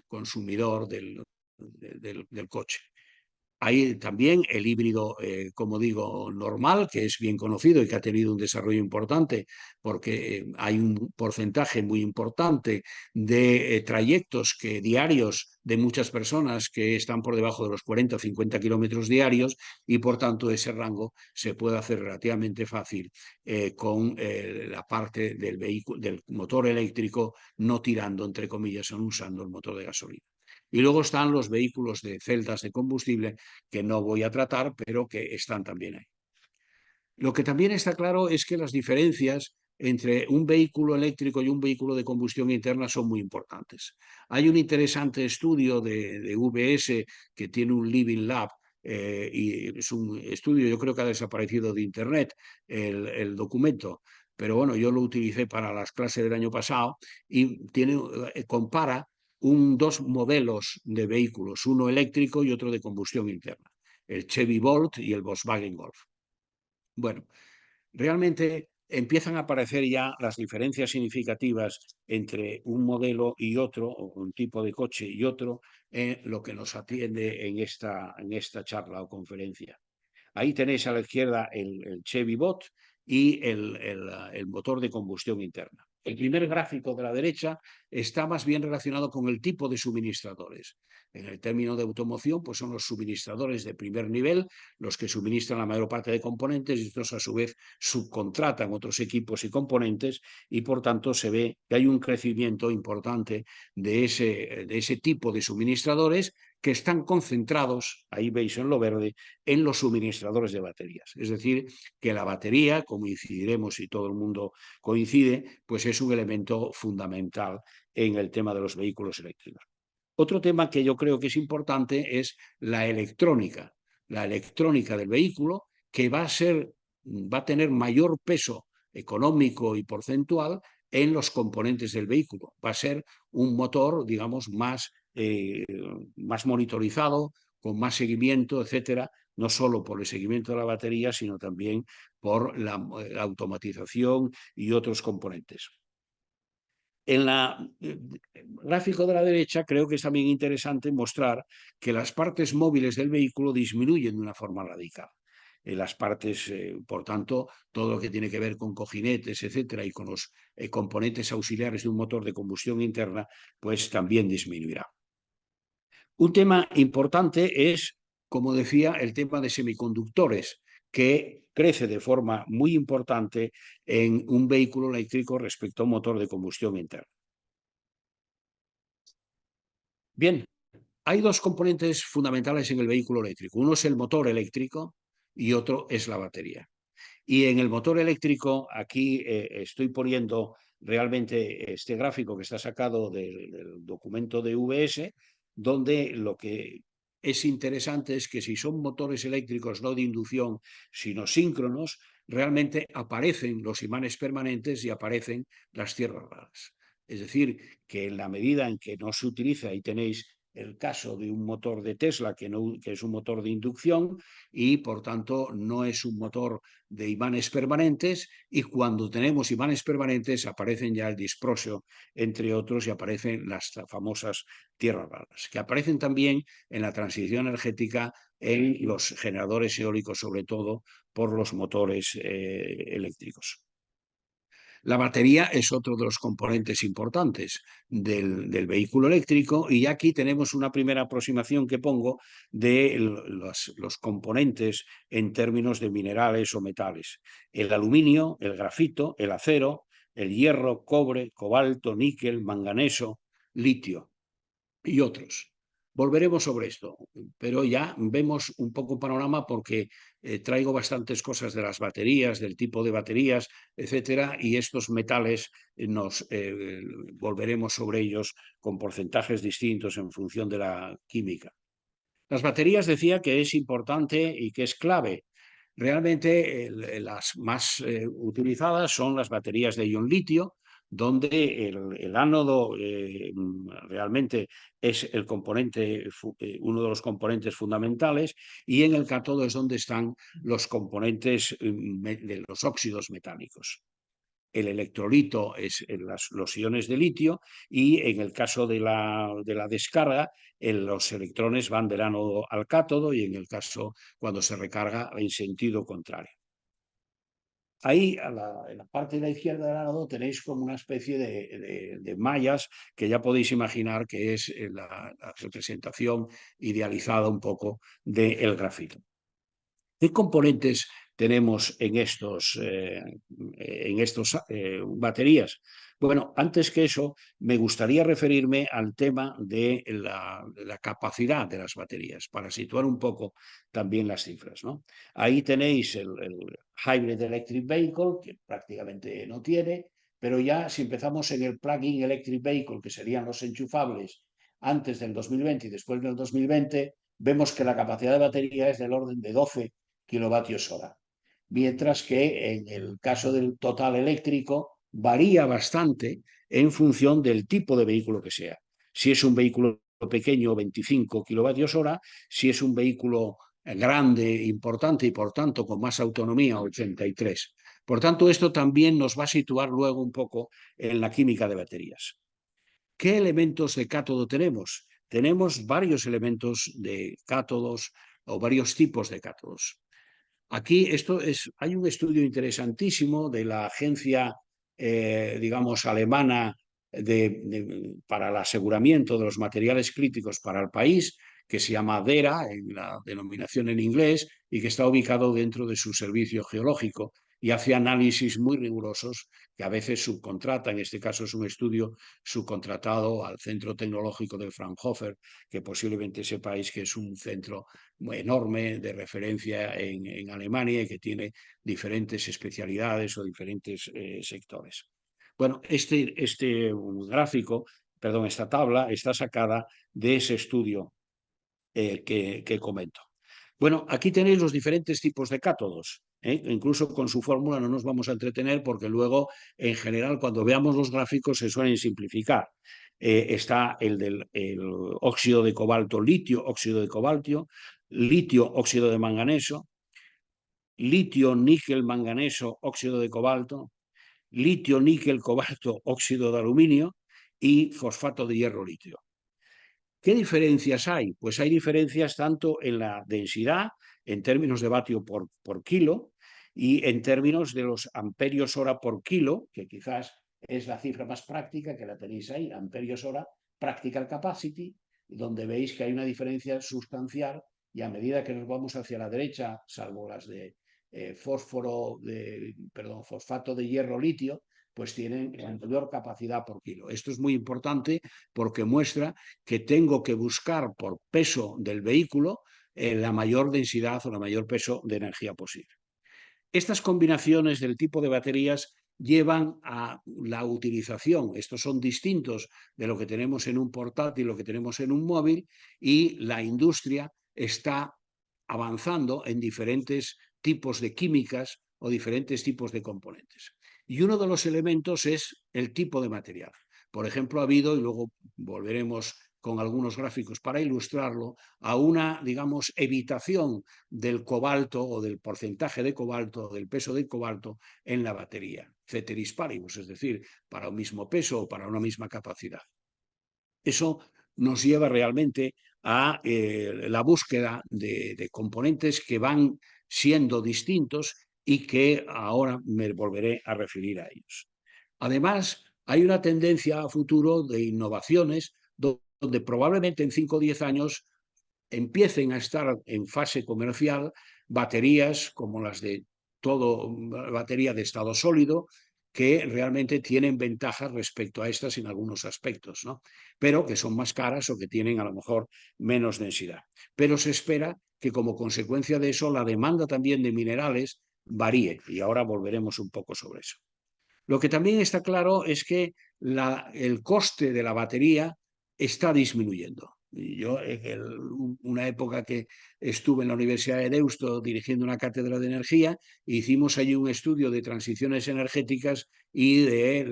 consumidor del coche. Hay también el híbrido, como digo, normal, que es bien conocido y que ha tenido un desarrollo importante, porque hay un porcentaje muy importante de trayectos diarios de muchas personas que están por debajo de los 40 o 50 kilómetros diarios, y por tanto ese rango se puede hacer relativamente fácil con la parte del vehículo, del motor eléctrico, no tirando, entre comillas, no usando el motor de gasolina. Y luego están los vehículos de celdas de combustible, que no voy a tratar, pero que están también ahí. Lo que también está claro es que las diferencias entre un vehículo eléctrico y un vehículo de combustión interna son muy importantes. Hay un interesante estudio de UBS que tiene un Living Lab, y es un estudio, yo creo que ha desaparecido de Internet el documento, pero bueno, yo lo utilicé para las clases del año pasado, y compara dos modelos de vehículos, uno eléctrico y otro de combustión interna, el Chevy Bolt y el Volkswagen Golf. Bueno, realmente empiezan a aparecer ya las diferencias significativas entre un modelo y otro, o un tipo de coche y otro, en lo que nos atiende en esta charla o conferencia. Ahí tenéis a la izquierda el Chevy Bot y el motor de combustión interna. El primer gráfico de la derecha está más bien relacionado con el tipo de suministradores. En el término de automoción, pues son los suministradores de primer nivel los que suministran la mayor parte de componentes, y estos a su vez subcontratan otros equipos y componentes, y por tanto se ve que hay un crecimiento importante de ese tipo de suministradores, que están concentrados, ahí veis en lo verde, en los suministradores de baterías. Es decir, que la batería, como incidiremos y todo el mundo coincide, pues es un elemento fundamental en el tema de los vehículos eléctricos. Otro tema que yo creo que es importante es la electrónica del vehículo, que va a tener mayor peso económico y porcentual en los componentes del vehículo. Va a ser un motor, digamos, más monitorizado, con más seguimiento, etcétera, no solo por el seguimiento de la batería, sino también por la automatización y otros componentes. En el gráfico de la derecha creo que es también interesante mostrar que las partes móviles del vehículo disminuyen de una forma radical. Las partes, por tanto, todo lo que tiene que ver con cojinetes, etcétera, y con los componentes auxiliares de un motor de combustión interna, pues también disminuirá. Un tema importante es como decía, el tema de semiconductores, que crece de forma muy importante en un vehículo eléctrico respecto a un motor de combustión interna. Bien, hay dos componentes fundamentales en el vehículo eléctrico. Uno es el motor eléctrico y otro es la batería. Y en el motor eléctrico, aquí estoy poniendo realmente este gráfico que está sacado del documento de VS, donde lo que es interesante es que si son motores eléctricos no de inducción, sino síncronos, realmente aparecen los imanes permanentes y aparecen las tierras raras. Es decir, que en la medida en que no se utiliza, ahí tenéis el caso de un motor de Tesla que es un motor de inducción y por tanto no es un motor de imanes permanentes, y cuando tenemos imanes permanentes aparecen ya el disprosio, entre otros, y aparecen las famosas tierras raras, que aparecen también en la transición energética en los generadores eólicos, sobre todo por los motores eléctricos. La batería es otro de los componentes importantes del vehículo eléctrico, y aquí tenemos una primera aproximación que pongo de los componentes en términos de minerales o metales. El aluminio, el grafito, el acero, el hierro, cobre, cobalto, níquel, manganeso, litio y otros. Volveremos sobre esto, pero ya vemos un poco un panorama porque traigo bastantes cosas de las baterías, del tipo de baterías, etcétera, y estos metales volveremos sobre ellos con porcentajes distintos en función de la química. Las baterías decía que es importante y que es clave. Realmente las más utilizadas son las baterías de ion litio, donde el ánodo realmente es el componente, uno de los componentes fundamentales, y en el cátodo es donde están los componentes de los óxidos metálicos. El electrolito es los iones de litio, y en el caso de la descarga, los electrones van del ánodo al cátodo, y en el caso cuando se recarga en sentido contrario. Ahí, en la parte de la izquierda del ánodo, tenéis como una especie de mallas que ya podéis imaginar que es la representación idealizada un poco del grafito. ¿Qué componentes tenemos en estos baterías? Bueno, antes que eso, me gustaría referirme al tema de la capacidad de las baterías, para situar un poco también las cifras, ¿no? Ahí tenéis el Hybrid Electric Vehicle, que prácticamente no tiene, pero ya si empezamos en el Plug-in Electric Vehicle, que serían los enchufables antes del 2020 y después del 2020, vemos que la capacidad de batería es del orden de 12 kilovatios hora. Mientras que en el caso del total eléctrico varía bastante en función del tipo de vehículo que sea. Si es un vehículo pequeño, 25 kilovatios hora; si es un vehículo grande, importante y por tanto con más autonomía, 83. Por tanto, esto también nos va a situar luego un poco en la química de baterías. ¿Qué elementos de cátodo tenemos? Tenemos varios elementos de cátodos o varios tipos de cátodos. Aquí hay un estudio interesantísimo de la agencia, digamos, alemana para el aseguramiento de los materiales críticos para el país, que se llama DERA, en la denominación en inglés, y que está ubicado dentro de su servicio geológico, y hace análisis muy rigurosos que a veces subcontrata. En este caso es un estudio subcontratado al Centro Tecnológico de Fraunhofer, que posiblemente sepáis que es un centro enorme de referencia en Alemania, y que tiene diferentes especialidades o diferentes sectores. Bueno, esta tabla está sacada de ese estudio que comento. Bueno, aquí tenéis los diferentes tipos de cátodos. Incluso con su fórmula no nos vamos a entretener, porque luego, en general, cuando veamos los gráficos se suelen simplificar. Está el óxido de cobalto, litio, óxido de cobalto, litio, óxido de manganeso, litio, níquel, manganeso, óxido de cobalto, litio, níquel, cobalto, óxido de aluminio y fosfato de hierro, litio. ¿Qué diferencias hay? Pues hay diferencias tanto en la densidad, en términos de vatio por kilo, y en términos de los amperios hora por kilo, que quizás es la cifra más práctica, que la tenéis ahí, amperios hora, practical capacity, donde veis que hay una diferencia sustancial, y a medida que nos vamos hacia la derecha, salvo las de fosfato de hierro litio, pues tienen mayor capacidad por kilo. Esto es muy importante porque muestra que tengo que buscar por peso del vehículo la mayor densidad o la mayor peso de energía posible. Estas combinaciones del tipo de baterías llevan a la utilización, estos son distintos de lo que tenemos en un portátil, lo que tenemos en un móvil, y la industria está avanzando en diferentes tipos de químicas o diferentes tipos de componentes. Y uno de los elementos es el tipo de material. Por ejemplo, ha habido, y luego volveremos con algunos gráficos para ilustrarlo, a una, digamos, evitación del cobalto o del porcentaje de cobalto, del peso del cobalto en la batería, ceteris paribus, es decir, para un mismo peso o para una misma capacidad. Eso nos lleva realmente a la búsqueda de componentes que van siendo distintos y que ahora me volveré a referir a ellos. Además, hay una tendencia a futuro de innovaciones donde probablemente en 5 o 10 años empiecen a estar en fase comercial baterías como las de todo, batería de estado sólido, que realmente tienen ventajas respecto a estas en algunos aspectos, ¿no? Pero que son más caras o que tienen a lo mejor menos densidad. Pero se espera que como consecuencia de eso la demanda también de minerales varíe, y ahora volveremos un poco sobre eso. Lo que también está claro es que el coste de la batería está disminuyendo. Yo, en una época que estuve en la Universidad de Deusto dirigiendo una cátedra de energía, hicimos allí un estudio de transiciones energéticas y de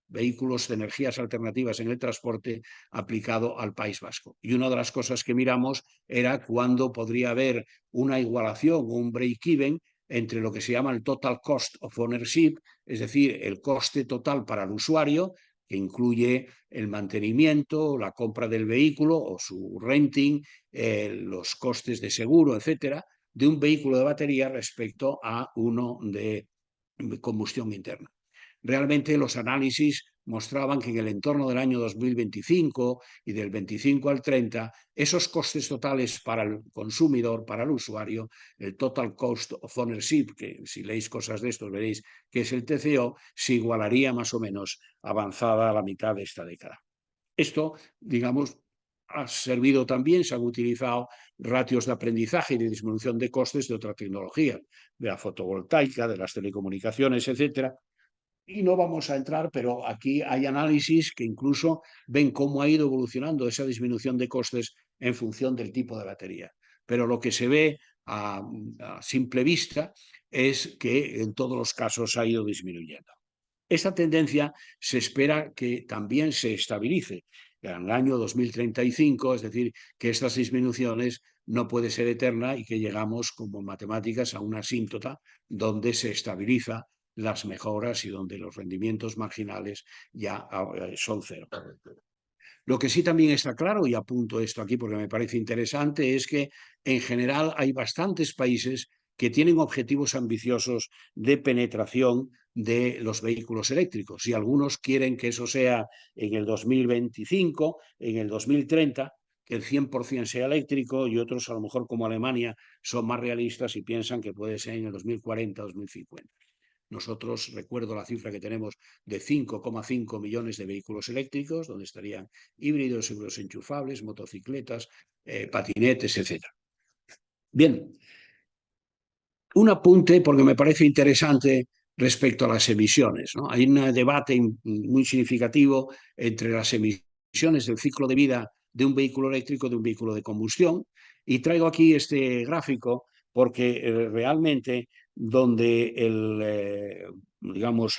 vehículos de energías alternativas en el transporte aplicado al País Vasco. Y una de las cosas que miramos era cuándo podría haber una igualación o un break-even entre lo que se llama el total cost of ownership, es decir, el coste total para el usuario, que incluye el mantenimiento, la compra del vehículo o su renting, los costes de seguro, etcétera, de un vehículo de batería respecto a uno de combustión interna. Realmente los análisis mostraban que en el entorno del año 2025 y del 25 al 30, esos costes totales para el consumidor, para el usuario, el Total Cost of Ownership, que si leéis cosas de estos veréis que es el TCO, se igualaría más o menos avanzada a la mitad de esta década. Esto, digamos, ha servido también, se han utilizado ratios de aprendizaje y de disminución de costes de otra tecnología, de la fotovoltaica, de las telecomunicaciones, etcétera. Y no vamos a entrar, pero aquí hay análisis que incluso ven cómo ha ido evolucionando esa disminución de costes en función del tipo de batería. Pero lo que se ve a simple vista es que en todos los casos ha ido disminuyendo. Esta tendencia se espera que también se estabilice en el año 2035, es decir, que estas disminuciones no puede ser eterna y que llegamos, como en matemáticas, a una asíntota donde se estabiliza las mejoras y donde los rendimientos marginales ya son cero. Lo que sí también está claro, y apunto esto aquí porque me parece interesante, es que en general hay bastantes países que tienen objetivos ambiciosos de penetración de los vehículos eléctricos y algunos quieren que eso sea en el 2025, en el 2030, que el 100% sea eléctrico, y otros a lo mejor como Alemania son más realistas y piensan que puede ser en el 2040, 2050. Nosotros, recuerdo la cifra que tenemos de 5,5 millones de vehículos eléctricos, donde estarían híbridos, híbridos enchufables, motocicletas, patinetes, etc. Bien, un apunte porque me parece interesante respecto a las emisiones, ¿no? Hay un debate muy significativo entre las emisiones del ciclo de vida de un vehículo eléctrico y de un vehículo de combustión, y traigo aquí este gráfico porque realmente donde digamos,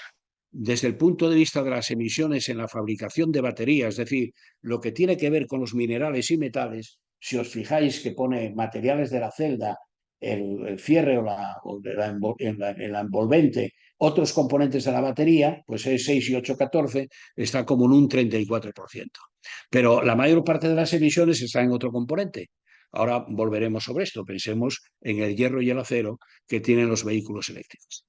desde el punto de vista de las emisiones en la fabricación de baterías, es decir, lo que tiene que ver con los minerales y metales, si os fijáis que pone materiales de la celda, el cierre la envolvente, otros componentes de la batería, pues es 6 y 8, 14, está como en un 34%. Pero la mayor parte de las emisiones está en otro componente. Ahora volveremos sobre esto. Pensemos en el hierro y el acero que tienen los vehículos eléctricos.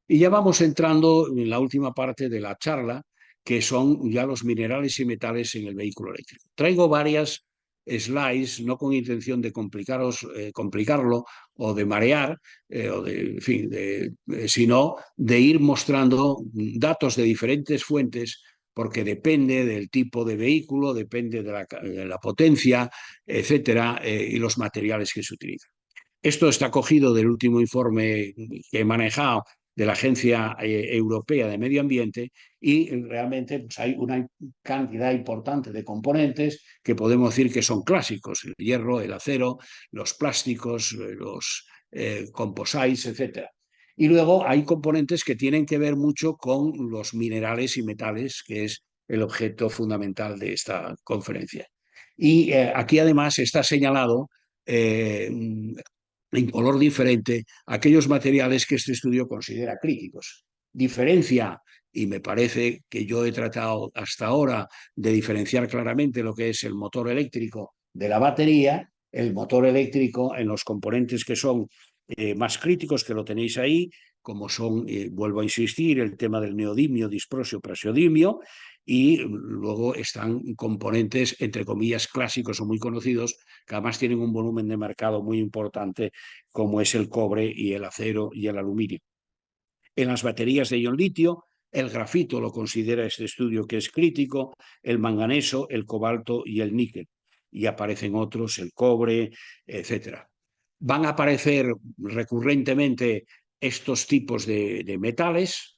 Y ya vamos entrando en la última parte de la charla, que son ya los minerales y metales en el vehículo eléctrico. Traigo varias slides, no con intención de complicarlo o de marear, en fin, sino de ir mostrando datos de diferentes fuentes, porque depende del tipo de vehículo, depende de la potencia, etcétera, y los materiales que se utilizan. Esto está cogido del último informe que he manejado de la Agencia Europea de Medio Ambiente y realmente pues, hay una cantidad importante de componentes que podemos decir que son clásicos: el hierro, el acero, los plásticos, los composites, etcétera. Y luego hay componentes que tienen que ver mucho con los minerales y metales, que es el objeto fundamental de esta conferencia. Y aquí además está señalado en color diferente aquellos materiales que este estudio considera críticos. Diferencia, y me parece que yo he tratado hasta ahora de diferenciar claramente lo que es el motor eléctrico de la batería, el motor eléctrico en los componentes que son más críticos, que lo tenéis ahí, como son, vuelvo a insistir, el tema del neodimio, disprosio, praseodimio, y luego están componentes, entre comillas, clásicos o muy conocidos, que además tienen un volumen de mercado muy importante, como es el cobre y el acero y el aluminio. En las baterías de ion litio, el grafito lo considera este estudio que es crítico, el manganeso, el cobalto y el níquel. Y aparecen otros, el cobre, etcétera. Van a aparecer recurrentemente estos tipos de metales,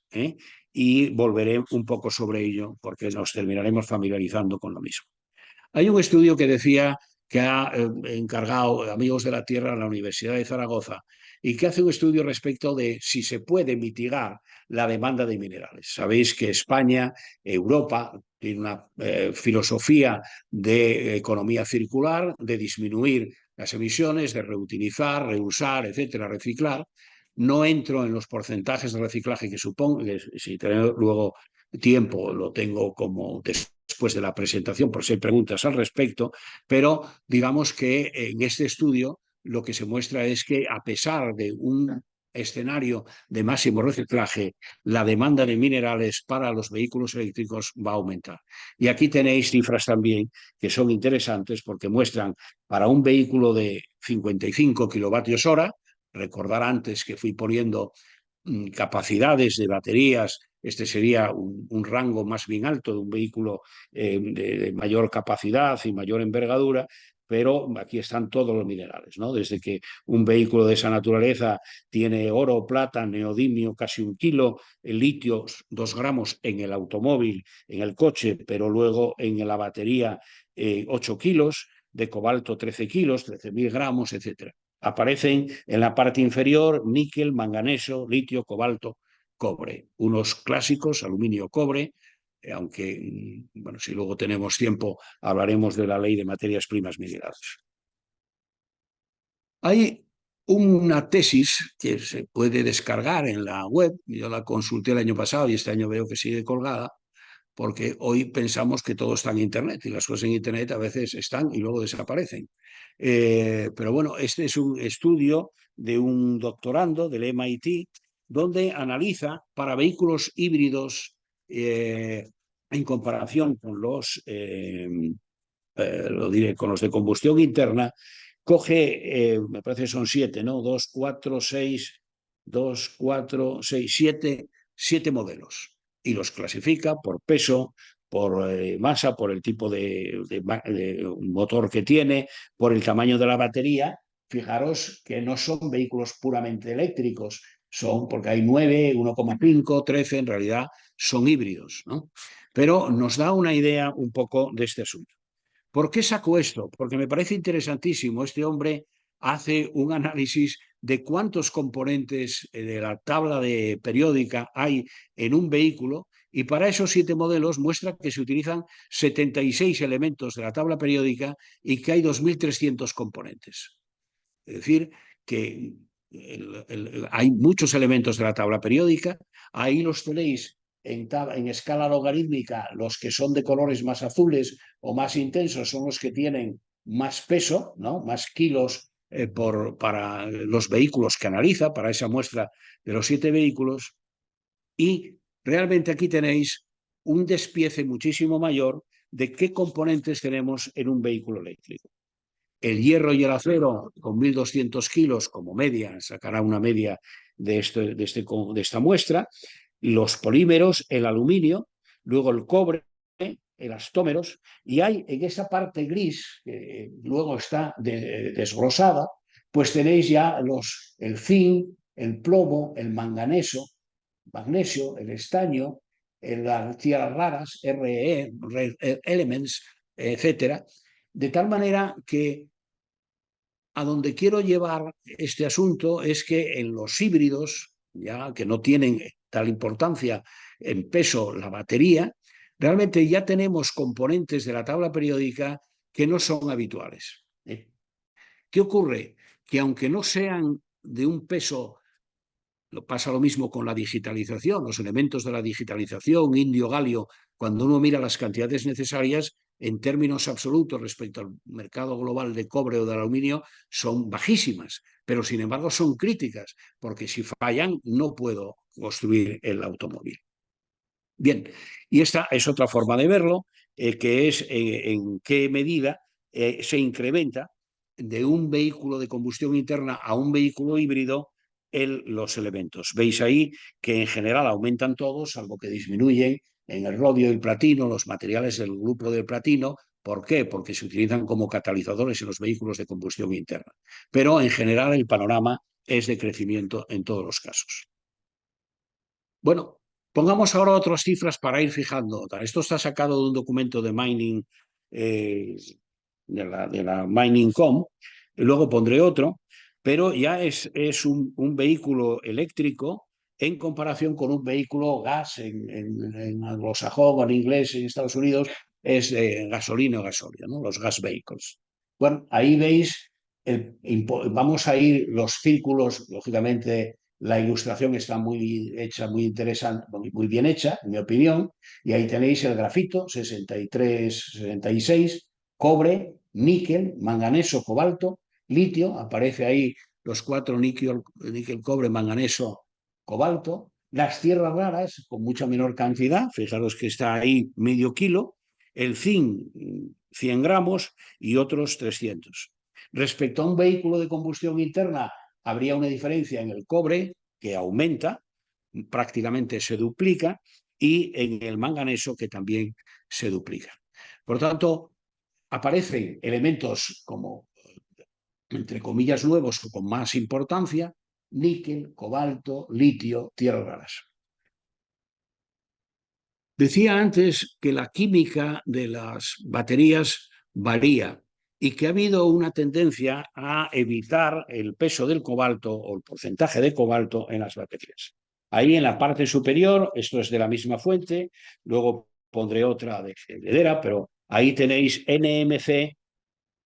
y volveré un poco sobre ello porque nos terminaremos familiarizando con lo mismo. Hay un estudio que decía que ha encargado Amigos de la Tierra a la Universidad de Zaragoza y que hace un estudio respecto de si se puede mitigar la demanda de minerales. Sabéis que España, Europa, tiene una filosofía de economía circular, de disminuir las emisiones, de reutilizar, reusar, etcétera, reciclar. No entro en los porcentajes de reciclaje que supongo, que si tengo luego tiempo lo tengo como después de la presentación, por si hay preguntas al respecto, pero digamos que en este estudio lo que se muestra es que a pesar de un escenario de máximo reciclaje, la demanda de minerales para los vehículos eléctricos va a aumentar. Y aquí tenéis cifras también que son interesantes porque muestran para un vehículo de 55 kilovatios hora, recordar antes que fui poniendo capacidades de baterías, este sería un rango más bien alto de un vehículo de mayor capacidad y mayor envergadura, pero aquí están todos los minerales, ¿no? Desde que un vehículo de esa naturaleza tiene oro, plata, neodimio, casi 1 kilo, el litio 2 gramos en el automóvil, en el coche, pero luego en la batería 8 kilos, de cobalto 13 kilos, 13.000 gramos, etcétera. Aparecen en la parte inferior níquel, manganeso, litio, cobalto, cobre. Unos clásicos, aluminio, cobre, aunque, bueno, si luego tenemos tiempo, hablaremos de la ley de materias primas minerales. Hay una tesis que se puede descargar en la web, yo la consulté el año pasado y este año veo que sigue colgada, porque hoy pensamos que todo está en Internet y las cosas en Internet a veces están y luego desaparecen. Pero bueno, este es un estudio de un doctorando del MIT donde analiza para vehículos híbridos en comparación con lo diré, con los de combustión interna, coge, me parece que son 7, ¿no? 2, 4, 6, 2, 4, 6, 7 modelos y los clasifica por peso, por masa, por el tipo de motor que tiene, por el tamaño de la batería. Fijaros que no son vehículos puramente eléctricos, son porque hay 9, 1,5, 13, en realidad son híbridos, ¿no? Pero nos da una idea un poco de este asunto. ¿Por qué saco esto? Porque me parece interesantísimo. Este hombre hace un análisis de cuántos componentes de la tabla periódica hay en un vehículo y para esos 7 modelos muestra que se utilizan 76 elementos de la tabla periódica y que hay 2.300 componentes. Es decir, que hay muchos elementos de la tabla periódica, ahí los tenéis en escala logarítmica, los que son de colores más azules o más intensos son los que tienen más peso, ¿no? Más kilos para los vehículos que analiza, para esa muestra de los 7 vehículos, y realmente aquí tenéis un despiece muchísimo mayor de qué componentes tenemos en un vehículo eléctrico. el hierro y el acero con 1.200 kilos como media, sacará una media de esta muestra, los polímeros, el aluminio, luego el cobre, elastómeros, y hay en esa parte gris, que luego está desglosada, pues tenéis ya el zinc, el plomo, el manganeso, magnesio, el estaño, las tierras raras, RE, rare elements, etcétera, de tal manera que a donde quiero llevar este asunto es que en los híbridos, ya que no tienen tal importancia en peso la batería, realmente ya tenemos componentes de la tabla periódica que no son habituales. ¿Qué ocurre? Que aunque no sean de un peso, pasa lo mismo con la digitalización, los elementos de la digitalización, indio, galio, cuando uno mira las cantidades necesarias, en términos absolutos respecto al mercado global de cobre o de aluminio, son bajísimas, pero sin embargo son críticas, porque si fallan no puedo construir el automóvil. Bien, y esta es otra forma de verlo, que es en qué medida se incrementa de un vehículo de combustión interna a un vehículo híbrido los elementos. Veis ahí que en general aumentan todos, salvo que disminuyen en el rodio y el platino, los materiales del grupo del platino. ¿Por qué? Porque se utilizan como catalizadores en los vehículos de combustión interna. Pero en general el panorama es de crecimiento en todos los casos. Bueno, pongamos ahora otras cifras para ir fijando. Esto está sacado de un documento de Mining, de la Mining.com, y luego pondré otro, pero ya es un vehículo eléctrico en comparación con un vehículo gas en anglosajón o en inglés en Estados Unidos es gasolina o gasolina, ¿no? Los gas vehicles. Bueno, ahí veis, vamos a ir los círculos, lógicamente la ilustración está muy hecha, muy interesante, muy bien hecha, en mi opinión, y ahí tenéis el grafito 63, 66, cobre, níquel, manganeso, cobalto, litio, aparece ahí los cuatro níquel, cobre, manganeso, cobalto, las tierras raras con mucha menor cantidad, fijaros que está ahí medio kilo, el zinc 100 gramos y otros 300. Respecto a un vehículo de combustión interna, habría una diferencia en el cobre, que aumenta, prácticamente se duplica, y en el manganeso, que también se duplica. Por tanto, aparecen elementos como, entre comillas, nuevos o con más importancia: níquel, cobalto, litio, tierras raras. Decía antes que la química de las baterías varía y que ha habido una tendencia a evitar el peso del cobalto o el porcentaje de cobalto en las baterías. Ahí en la parte superior, esto es de la misma fuente, luego pondré otra de heredera, pero ahí tenéis NMC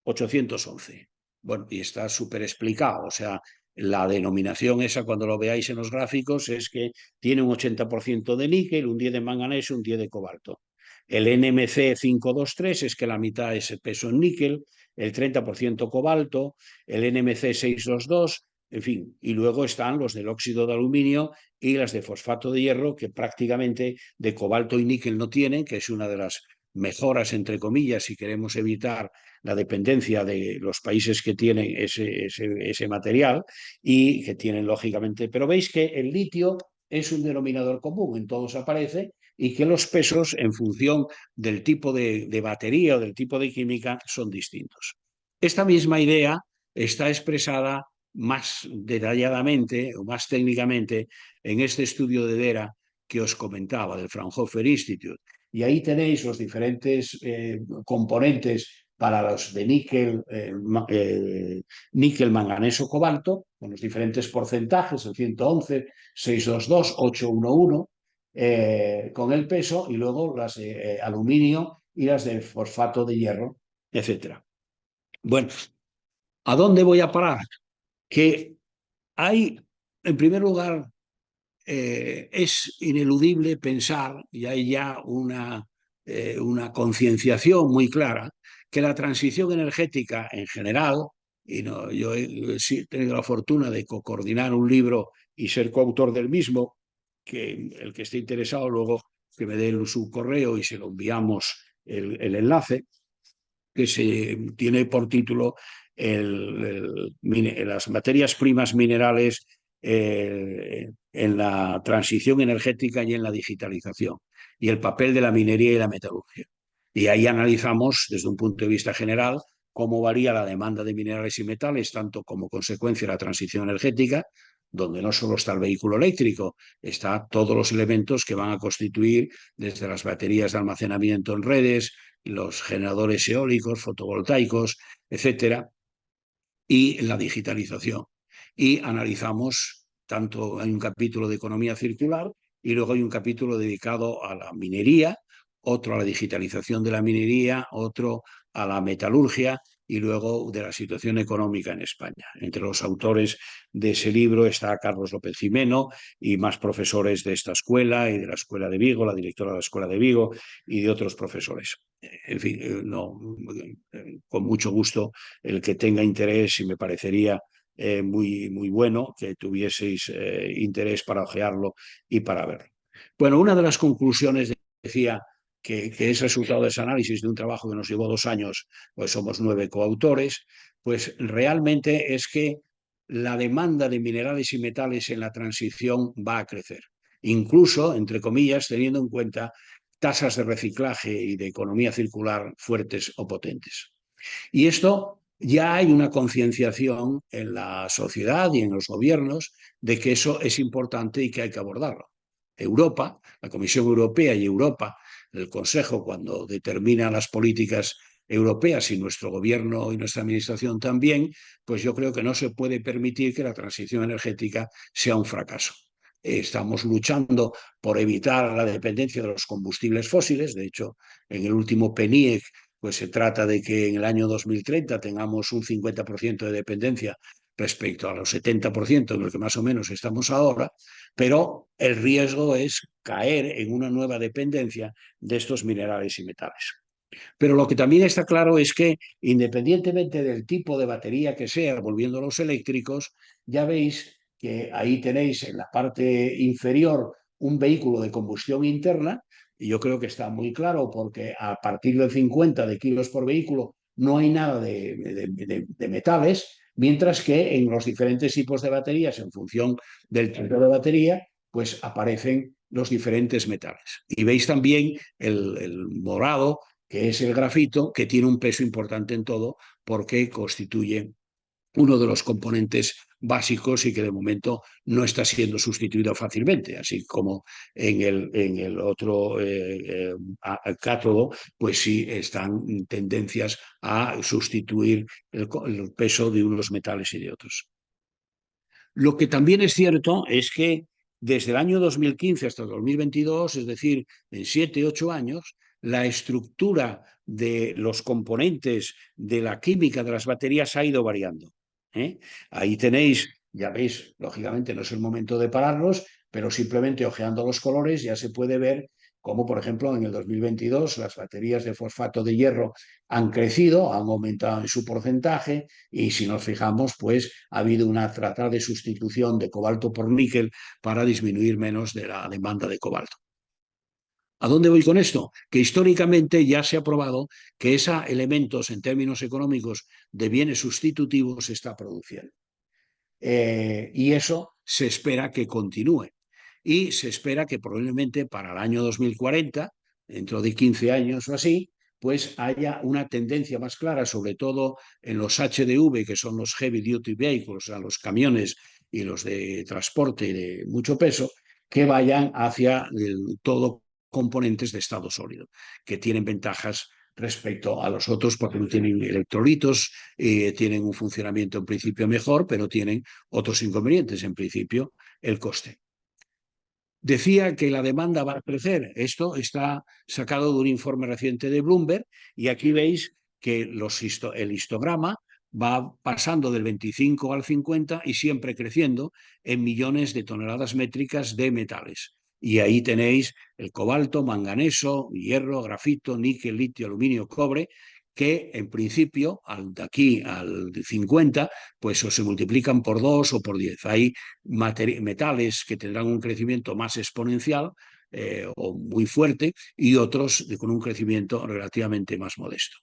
811. Bueno, y está súper explicado, o sea, la denominación esa, cuando lo veáis en los gráficos, es que tiene un 80% de níquel, un 10 de manganeso, un 10 de cobalto. El NMC 523 es que la mitad es peso en níquel, el 30% cobalto, el NMC 622, en fin, y luego están los del óxido de aluminio y las de fosfato de hierro, que prácticamente de cobalto y níquel no tienen, que es una de las mejoras, entre comillas, si queremos evitar la dependencia de los países que tienen ese material y que tienen, lógicamente, pero veis que el litio es un denominador común, en todos aparece, y que los pesos, en función del tipo de batería o del tipo de química, son distintos. Esta misma idea está expresada más detalladamente o más técnicamente en este estudio de DERA que os comentaba, del Fraunhofer Institute. Y ahí tenéis los diferentes componentes para los de níquel, manganeso, cobalto, con los diferentes porcentajes, el 111, 622, 811, con el peso, y luego las de aluminio y las de fosfato de hierro, etc. Bueno, ¿a dónde voy a parar? Que hay, en primer lugar, es ineludible pensar, y hay ya una concienciación muy clara, que la transición energética en general, y no, yo he tenido la fortuna de coordinar un libro y ser coautor del mismo, que el que esté interesado luego que me dé su correo y se lo enviamos el enlace, que se tiene por título las materias primas minerales en la transición energética y en la digitalización, y el papel de la minería y la metalurgia. Y ahí analizamos desde un punto de vista general cómo varía la demanda de minerales y metales, tanto como consecuencia de la transición energética, donde no solo está el vehículo eléctrico, está todos los elementos que van a constituir desde las baterías de almacenamiento en redes, los generadores eólicos, fotovoltaicos, etcétera, y la digitalización. Y analizamos tanto, hay un capítulo de economía circular y luego hay un capítulo dedicado a la minería, otro a la digitalización de la minería, otro a la metalurgia y luego de la situación económica en España. Entre los autores de ese libro está Carlos López Jimeno y más profesores de esta escuela y de la Escuela de Vigo, la directora de la Escuela de Vigo y de otros profesores. En fin, no, con mucho gusto el que tenga interés, y me parecería muy bueno que tuvieseis interés para ojearlo y para verlo. Bueno, una de las conclusiones decía que es resultado de ese análisis de un trabajo que nos llevó 2 años, pues somos 9 coautores, pues realmente es que la demanda de minerales y metales en la transición va a crecer, incluso, entre comillas, teniendo en cuenta tasas de reciclaje y de economía circular fuertes o potentes. Y esto ya hay una concienciación en la sociedad y en los gobiernos de que eso es importante y que hay que abordarlo. Europa, la Comisión Europea y Europa, el Consejo, cuando determina las políticas europeas y nuestro gobierno y nuestra administración también, pues yo creo que no se puede permitir que la transición energética sea un fracaso. Estamos luchando por evitar la dependencia de los combustibles fósiles. De hecho, en el último PNIEC pues se trata de que en el año 2030 tengamos un 50% de dependencia respecto a los 70% en el que más o menos estamos ahora, pero el riesgo es caer en una nueva dependencia de estos minerales y metales. Pero lo que también está claro es que, independientemente del tipo de batería que sea, volviendo a los eléctricos, ya veis que ahí tenéis en la parte inferior un vehículo de combustión interna, y yo creo que está muy claro porque a partir de 50 de kilos por vehículo no hay nada de metales, mientras que en los diferentes tipos de baterías, en función del tipo de batería, pues aparecen los diferentes metales. Y veis también el morado, que es el grafito, que tiene un peso importante en todo porque constituye uno de los componentes básicos y que de momento no está siendo sustituido fácilmente, así como en el otro cátodo, pues sí están tendencias a sustituir el peso de unos metales y de otros. Lo que también es cierto es que desde el año 2015 hasta el 2022, es decir, en 7, 8 años, la estructura de los componentes de la química de las baterías ha ido variando. ¿eh? Ahí tenéis, ya veis, lógicamente no es el momento de pararlos, pero simplemente ojeando los colores ya se puede ver cómo, por ejemplo, en el 2022 las baterías de fosfato de hierro han crecido, han aumentado en su porcentaje, y si nos fijamos, pues ha habido una tratar de sustitución de cobalto por níquel para disminuir menos de la demanda de cobalto. ¿A dónde voy con esto? Que históricamente ya se ha probado que esos elementos en términos económicos de bienes sustitutivos se está produciendo. Y eso se espera que continúe. Y se espera que probablemente para el año 2040, dentro de 15 años o así, pues haya una tendencia más clara, sobre todo en los HDV, que son los Heavy Duty Vehicles, o sea, los camiones y los de transporte de mucho peso, que vayan hacia todo componentes de estado sólido, que tienen ventajas respecto a los otros porque no tienen electrolitos, tienen un funcionamiento en principio mejor, pero tienen otros inconvenientes, en principio el coste. Decía que la demanda va a crecer. Esto está sacado de un informe reciente de Bloomberg y aquí veis que el histograma va pasando del 25 al 50 y siempre creciendo en millones de toneladas métricas de metales. Y ahí tenéis el cobalto, manganeso, hierro, grafito, níquel, litio, aluminio, cobre, que en principio, de aquí al 50, pues o se multiplican por 2 o por 10. Hay metales que tendrán un crecimiento más exponencial o muy fuerte y otros con un crecimiento relativamente más modesto.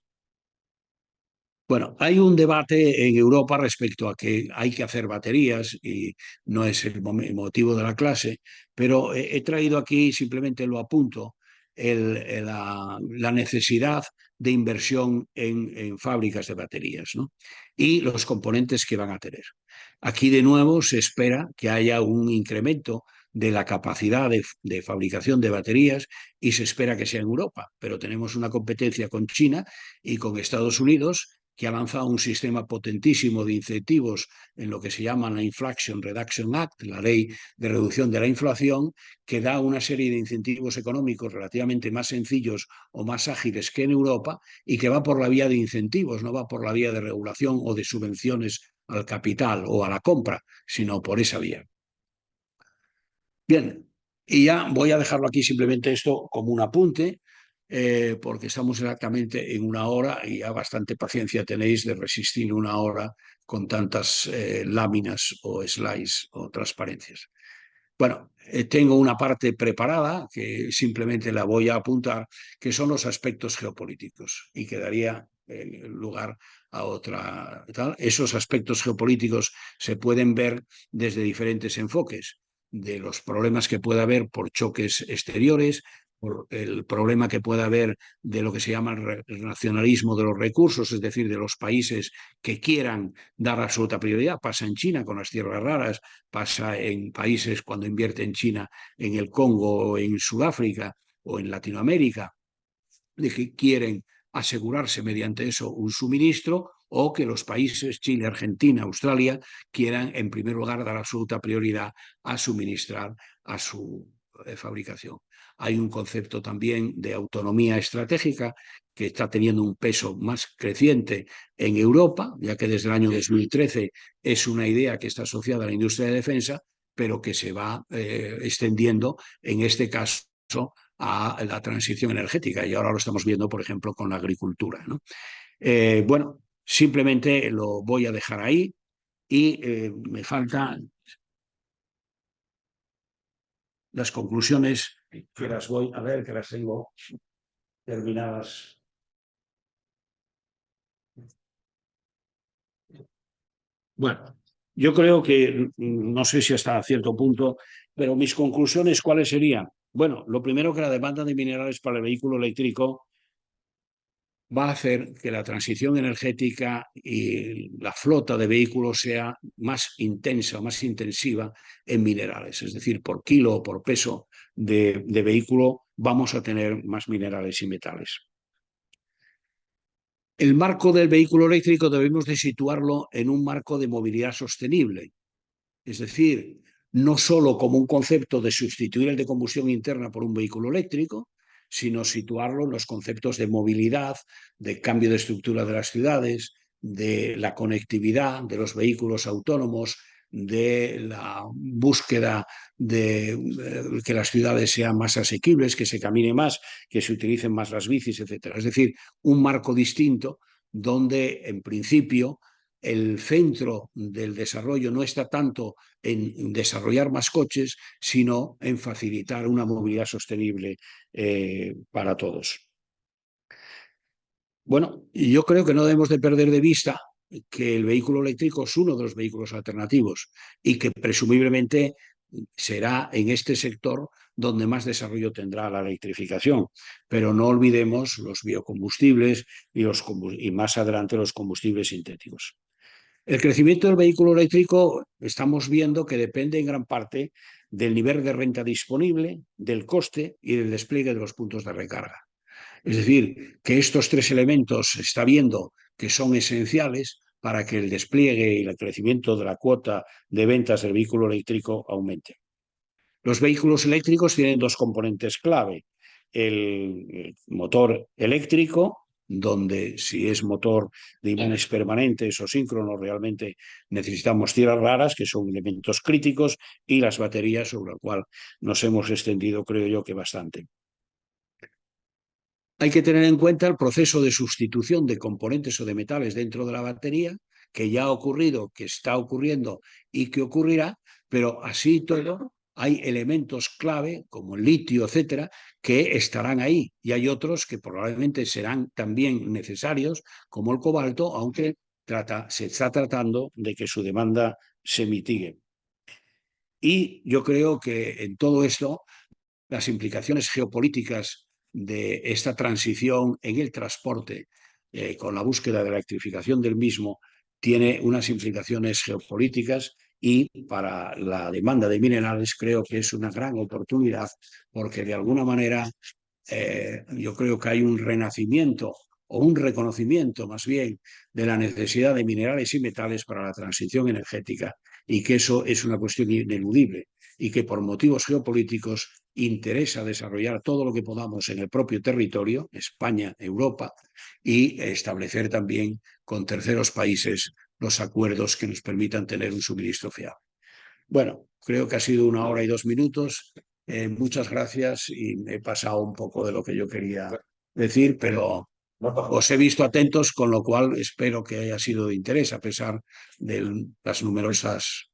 Bueno, hay un debate en Europa respecto a que hay que hacer baterías y no es el motivo de la clase, pero he traído aquí, simplemente lo apunto, la necesidad de inversión en fábricas de baterías, ¿no? Y los componentes que van a tener. Aquí de nuevo se espera que haya un incremento de la capacidad de fabricación de baterías y se espera que sea en Europa, pero tenemos una competencia con China y con Estados Unidos que ha lanzado un sistema potentísimo de incentivos en lo que se llama la Inflation Reduction Act, la ley de reducción de la inflación, que da una serie de incentivos económicos relativamente más sencillos o más ágiles que en Europa y que va por la vía de incentivos, no va por la vía de regulación o de subvenciones al capital o a la compra, sino por esa vía. Bien, y ya voy a dejarlo aquí simplemente esto como un apunte, porque estamos exactamente en una hora y ya bastante paciencia tenéis de resistir una hora con tantas láminas o slides o transparencias. Bueno, tengo una parte preparada que simplemente la voy a apuntar, que son los aspectos geopolíticos y que daría lugar a otra tal. Esos aspectos geopolíticos se pueden ver desde diferentes enfoques, de los problemas que pueda haber por choques exteriores, por el problema que pueda haber de lo que se llama el nacionalismo de los recursos, es decir, de los países que quieran dar absoluta prioridad. Pasa en China con las tierras raras, pasa en países cuando invierte en China, en el Congo o en Sudáfrica o en Latinoamérica, de que quieren asegurarse mediante eso un suministro o que los países, Chile, Argentina, Australia, quieran en primer lugar dar absoluta prioridad a suministrar a su fabricación. Hay un concepto también de autonomía estratégica que está teniendo un peso más creciente en Europa, ya que desde el año 2013 es una idea que está asociada a la industria de defensa, pero que se va extendiendo, en este caso, a la transición energética y ahora lo estamos viendo, por ejemplo, con la agricultura, ¿no? Bueno, simplemente lo voy a dejar ahí y me faltan las conclusiones que las voy a ver, que las tengo terminadas. Bueno, yo creo que, no sé si hasta cierto punto, pero mis conclusiones, ¿cuáles serían? Bueno, lo primero que la demanda de minerales para el vehículo eléctrico va a hacer que la transición energética y la flota de vehículos sea más intensa, más intensiva en minerales. Es decir, por kilo o por peso de vehículo vamos a tener más minerales y metales. El marco del vehículo eléctrico debemos de situarlo en un marco de movilidad sostenible. Es decir, no solo como un concepto de sustituir el de combustión interna por un vehículo eléctrico, sino situarlo en los conceptos de movilidad, de cambio de estructura de las ciudades, de la conectividad, de los vehículos autónomos, de la búsqueda de que las ciudades sean más asequibles, que se camine más, que se utilicen más las bicis, etcétera. Es decir, un marco distinto donde, en principio, el centro del desarrollo no está tanto en desarrollar más coches, sino en facilitar una movilidad sostenible para todos. Bueno, yo creo que no debemos de perder de vista que el vehículo eléctrico es uno de los vehículos alternativos y que presumiblemente será en este sector donde más desarrollo tendrá la electrificación. Pero no olvidemos los biocombustibles y más adelante los combustibles sintéticos. El crecimiento del vehículo eléctrico estamos viendo que depende en gran parte del nivel de renta disponible, del coste y del despliegue de los puntos de recarga. Es decir, que estos tres elementos se está viendo que son esenciales para que el despliegue y el crecimiento de la cuota de ventas del vehículo eléctrico aumente. Los vehículos eléctricos tienen dos componentes clave. El motor eléctrico, donde si es motor de imanes permanentes o síncronos, realmente necesitamos tierras raras, que son elementos críticos, y las baterías, sobre lo cual nos hemos extendido, creo yo, que bastante. Hay que tener en cuenta el proceso de sustitución de componentes o de metales dentro de la batería, que ya ha ocurrido, que está ocurriendo y que ocurrirá, pero así todo hay elementos clave, como el litio, etcétera, que estarán ahí, y hay otros que probablemente serán también necesarios, como el cobalto, aunque se está tratando de que su demanda se mitigue. Y yo creo que en todo esto las implicaciones geopolíticas de esta transición en el transporte, con la búsqueda de la electrificación del mismo, tiene unas implicaciones geopolíticas, y para la demanda de minerales creo que es una gran oportunidad, porque de alguna manera yo creo que hay un renacimiento o un reconocimiento más bien de la necesidad de minerales y metales para la transición energética, y que eso es una cuestión ineludible, y que por motivos geopolíticos interesa desarrollar todo lo que podamos en el propio territorio, España, Europa, y establecer también con terceros países los acuerdos que nos permitan tener un suministro fiable. Bueno, creo que ha sido 1 hora y 2 minutos. Muchas gracias, y me he pasado un poco de lo que yo quería decir, pero os he visto atentos, con lo cual espero que haya sido de interés, a pesar de las numerosas